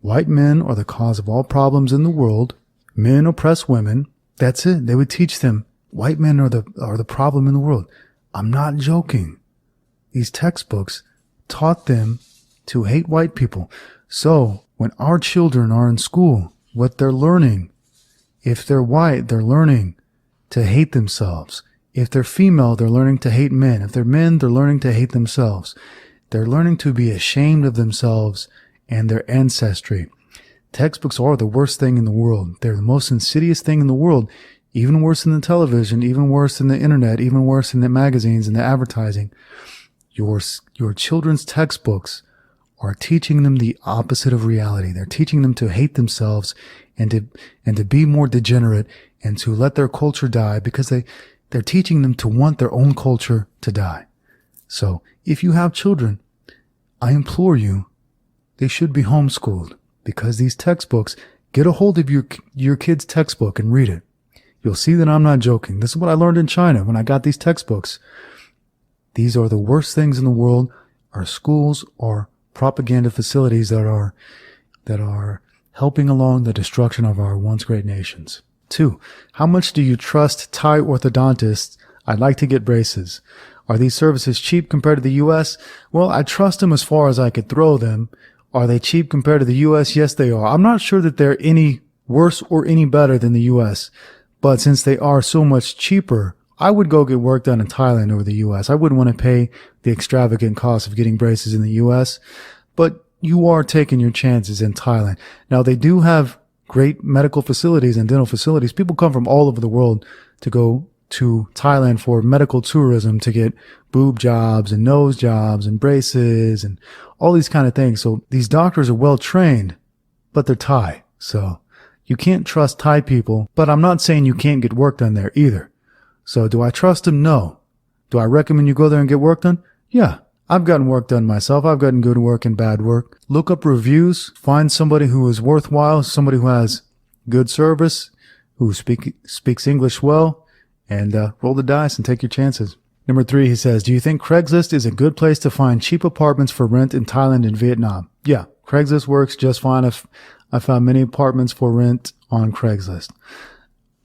white men are the cause of all problems in the world, men oppress women. That's it. They would teach them white men are the problem in the world. I'm not joking. These textbooks taught them to hate white people. So when our children are in school, what they're learning, if they're white, they're learning to hate themselves. If they're female, they're learning to hate men. If they're men, they're learning to hate themselves. They're learning to be ashamed of themselves and their ancestry. Textbooks are the worst thing in the world. They're the most insidious thing in the world, even worse than the television, even worse than the internet, even worse than the magazines and the advertising. Your children's textbooks are teaching them the opposite of reality. They're teaching them to hate themselves and to be more degenerate and to let their culture die, because they're teaching them to want their own culture to die. So if you have children, I implore you, they should be homeschooled, because these textbooks, get a hold of your kid's textbook and read it. You'll see that I'm not joking. This is what I learned in China when I got these textbooks. These are the worst things in the world. Our schools are propaganda facilities that are helping along the destruction of our once great nations. 2, how much do you trust Thai orthodontists? I'd like to get braces. Are these services cheap compared to the U.S.? Well, I trust them as far as I could throw them. Are they cheap compared to the U.S.? Yes, they are. I'm not sure that they're any worse or any better than the U.S., but since they are so much cheaper, I would go get work done in Thailand over the U.S. I wouldn't want to pay the extravagant cost of getting braces in the U.S., but you are taking your chances in Thailand. Now, they do have great medical facilities and dental facilities. People come from all over the world to go to Thailand for medical tourism, to get boob jobs and nose jobs and braces and all these kind of things. So these doctors are well trained, but they're Thai. So you can't trust Thai people, but I'm not saying you can't get work done there either. So do I trust them? No. Do I recommend you go there and get work done? Yeah. I've gotten work done myself. I've gotten good work and bad work. Look up reviews. Find somebody who is worthwhile, somebody who has good service, who speaks English well, and roll the dice and take your chances. Number 3, he says, do you think Craigslist is a good place to find cheap apartments for rent in Thailand and Vietnam? Yeah, Craigslist works just fine. I found many apartments for rent on Craigslist.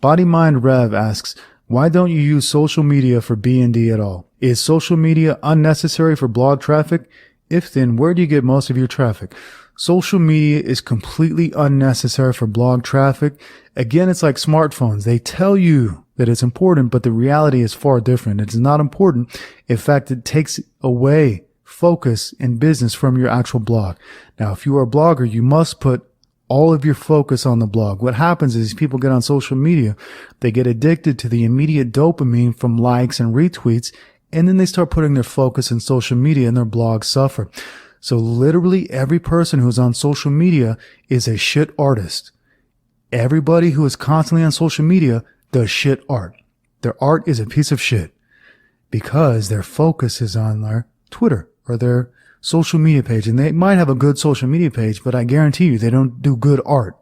Body Mind Rev asks, why don't you use social media for B&D at all? Is social media unnecessary for blog traffic? If then, where do you get most of your traffic? Social media is completely unnecessary for blog traffic. Again, it's like smartphones. They tell you that it's important, but the reality is far different. It's not important. In fact, it takes away focus and business from your actual blog. Now, if you are a blogger, you must put all of your focus on the blog. What happens is people get on social media, they get addicted to the immediate dopamine from likes and retweets, and then they start putting their focus in social media and their blogs suffer. So literally every person who's on social media is a shit artist. Everybody who is constantly on social media does shit art. Their art is a piece of shit because their focus is on their Twitter or their social media page. And they might have a good social media page, but I guarantee you they don't do good art.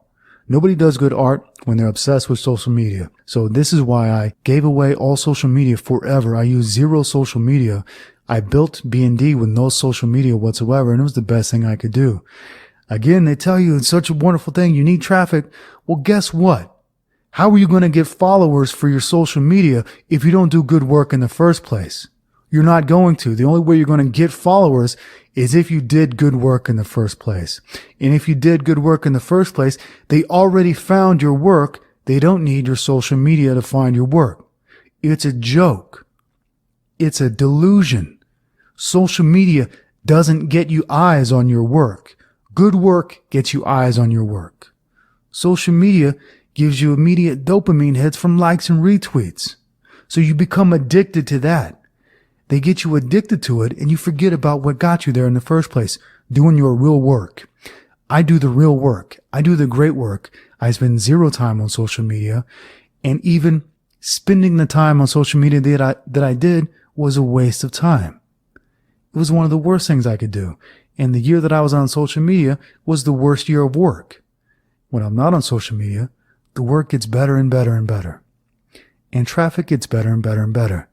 Nobody does good art when they're obsessed with social media. So this is why I gave away all social media forever. I use zero social media. I built B&D with no social media whatsoever, and it was the best thing I could do. Again, they tell you it's such a wonderful thing. You need traffic. Well, guess what? How are you going to get followers for your social media if you don't do good work in the first place? You're not going to. The only way you're going to get followers is if you did good work in the first place. And if you did good work in the first place, they already found your work. They don't need your social media to find your work. It's a joke. It's a delusion. Social media doesn't get you eyes on your work. Good work gets you eyes on your work. Social media gives you immediate dopamine hits from likes and retweets. So you become addicted to that. They get you addicted to it and you forget about what got you there in the first place, doing your real work. I do the real work. I do the great work. I spend zero time on social media, and even spending the time on social media that I did was a waste of time. It was one of the worst things I could do. And the year that I was on social media was the worst year of work. When I'm not on social media, the work gets better and better and better. And traffic gets better and better and better.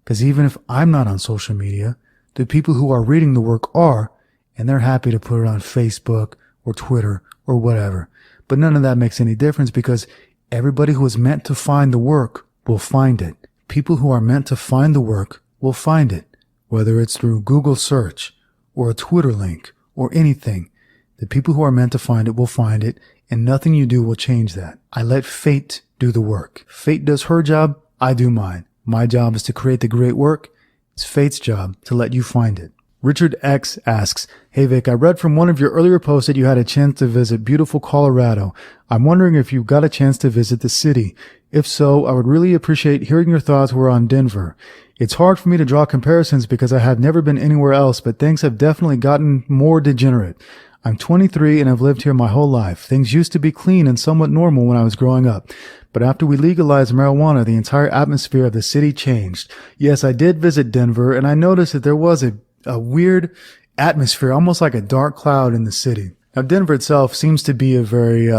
Because even if I'm not on social media, the people who are reading the work are, and they're happy to put it on Facebook or Twitter or whatever. But none of that makes any difference because everybody who is meant to find the work will find it. People who are meant to find the work will find it, whether it's through Google search or a Twitter link or anything. The people who are meant to find it will find it, and nothing you do will change that. I let fate do the work. Fate does her job, I do mine. My job is to create the great work. It's fate's job to let you find it. Richard X asks, "Hey Vic, I read from one of your earlier posts that you had a chance to visit beautiful Colorado. I'm wondering if you got a chance to visit the city. If so, I would really appreciate hearing your thoughts were on Denver. It's hard for me to draw comparisons because I have never been anywhere else, but things have definitely gotten more degenerate. I'm 23 and I've lived here my whole life. Things used to be clean and somewhat normal when I was growing up. But after we legalized marijuana, the entire atmosphere of the city changed. Yes, I did visit Denver and I noticed that there was a weird atmosphere, almost like a dark cloud in the city. Now, Denver itself seems to be a very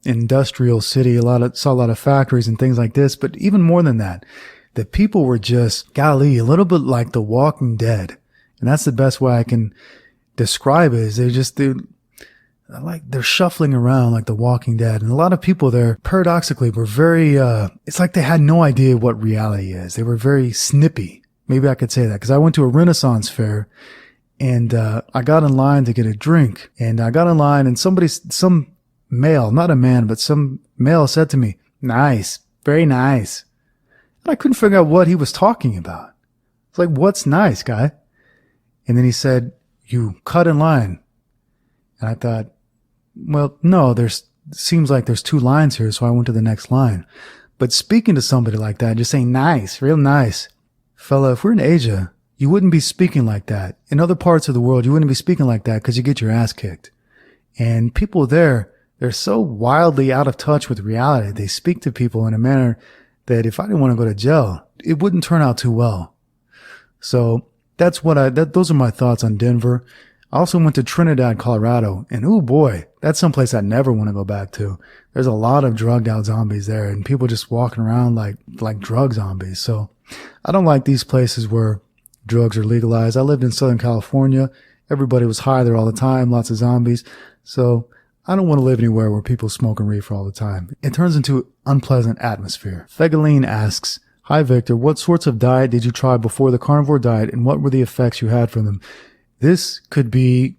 industrial city. Saw a lot of factories and things like this. But even more than that, the people were just, golly, a little bit like The Walking Dead. And that's the best way I can describe it. Is they're shuffling around like The Walking Dead. And a lot of people there, paradoxically, were very, it's like they had no idea what reality is. They were very snippy. Maybe I could say that because I went to a Renaissance fair and I got in line to get a drink, and I got in line and some male, not a man, but some male said to me, "Nice, very nice." And I couldn't figure out what he was talking about. It's like, what's nice, guy? And then he said, "You cut in line." And I thought, well, no, seems like there's two lines here. So I went to the next line. But speaking to somebody like that, just saying nice, real nice. Fella, if we're in Asia, you wouldn't be speaking like that. In other parts of the world, you wouldn't be speaking like that because you get your ass kicked. And people there, they're so wildly out of touch with reality. They speak to people in a manner that if I didn't want to go to jail, it wouldn't turn out too well. So those are my thoughts on Denver. I also went to Trinidad, Colorado, and oh boy, that's someplace I never want to go back to. There's a lot of drugged out zombies there and people just walking around like drug zombies. So I don't like these places where drugs are legalized. I lived in Southern California. Everybody was high there all the time, lots of zombies. So I don't want to live anywhere where people smoke and reefer all the time. It turns into an unpleasant atmosphere. Fegaline asks, "Hi Victor, what sorts of diet did you try before the carnivore diet and what were the effects you had from them?" This could be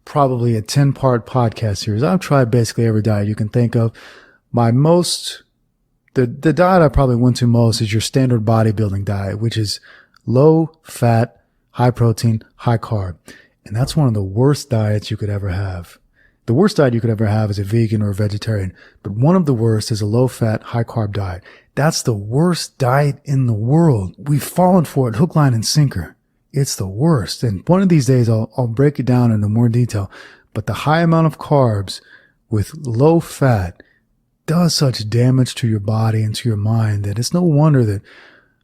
probably a 10-part podcast series. I've tried basically every diet you can think of. The diet I probably went to most is your standard bodybuilding diet, which is low fat, high protein, high carb. And that's one of the worst diets you could ever have. The worst diet you could ever have is a vegan or a vegetarian, but one of the worst is a low fat, high carb diet. That's the worst diet in the world. We've fallen for it hook, line, and sinker. It's the worst. And one of these days I'll break it down into more detail. But the high amount of carbs with low fat does such damage to your body and to your mind that it's no wonder that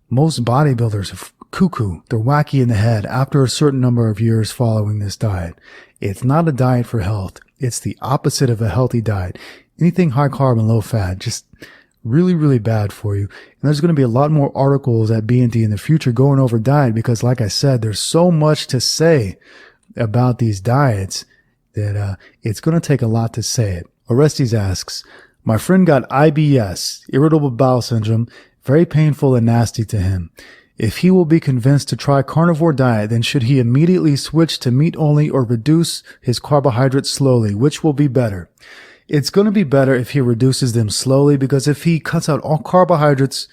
most bodybuilders are cuckoo. They're wacky in the head after a certain number of years following this diet. It's not a diet for health. It's the opposite of a healthy diet. Anything high carb and low fat, just really, really bad for you. And there's going to be a lot more articles at B&D in the future going over diet because, like I said, there's so much to say about these diets that it's going to take a lot to say it. Orestes asks, "My friend got IBS, irritable bowel syndrome, very painful and nasty to him. If he will be convinced to try carnivore diet, then should he immediately switch to meat only or reduce his carbohydrates slowly? Which will be better?" It's going to be better if he reduces them slowly because if he cuts out all carbohydrates,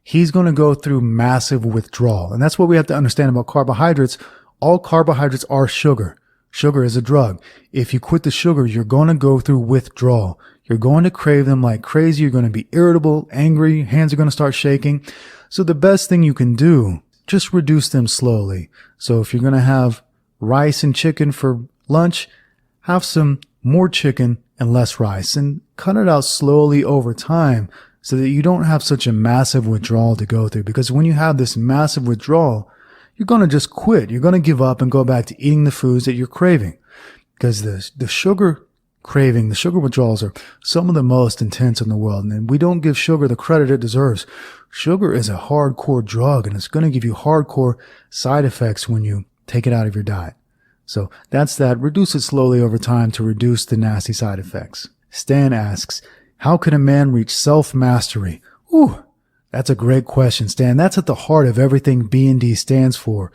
he's going to go through massive withdrawal. And that's what we have to understand about carbohydrates. all carbohydrates are sugar. Sugar is a drug. If you quit the sugar, you're going to go through withdrawal. You're going to crave them like crazy. You're going to be irritable, angry. Hands are going to start shaking. So the best thing you can do, just reduce them slowly. So if you're going to have rice and chicken for lunch, have some more chicken and less rice, and cut it out slowly over time so that you don't have such a massive withdrawal to go through. Because when you have this massive withdrawal, you're going to just quit. You're going to give up and go back to eating the foods that you're craving. Because the sugar craving, the sugar withdrawals are some of the most intense in the world. And we don't give sugar the credit it deserves. Sugar is a hardcore drug, and it's going to give you hardcore side effects when you take it out of your diet. So that's that. Reduce it slowly over time to reduce the nasty side effects. Stan asks, how can a man reach self-mastery? Ooh, that's a great question, Stan. That's at the heart of everything B&D stands for,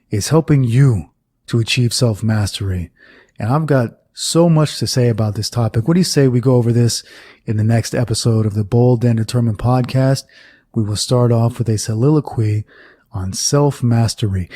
is helping you to achieve self-mastery. And I've got so much to say about this topic. What do you say we go over this in the next episode of the Bold and Determined podcast? We will start off with a soliloquy on self-mastery.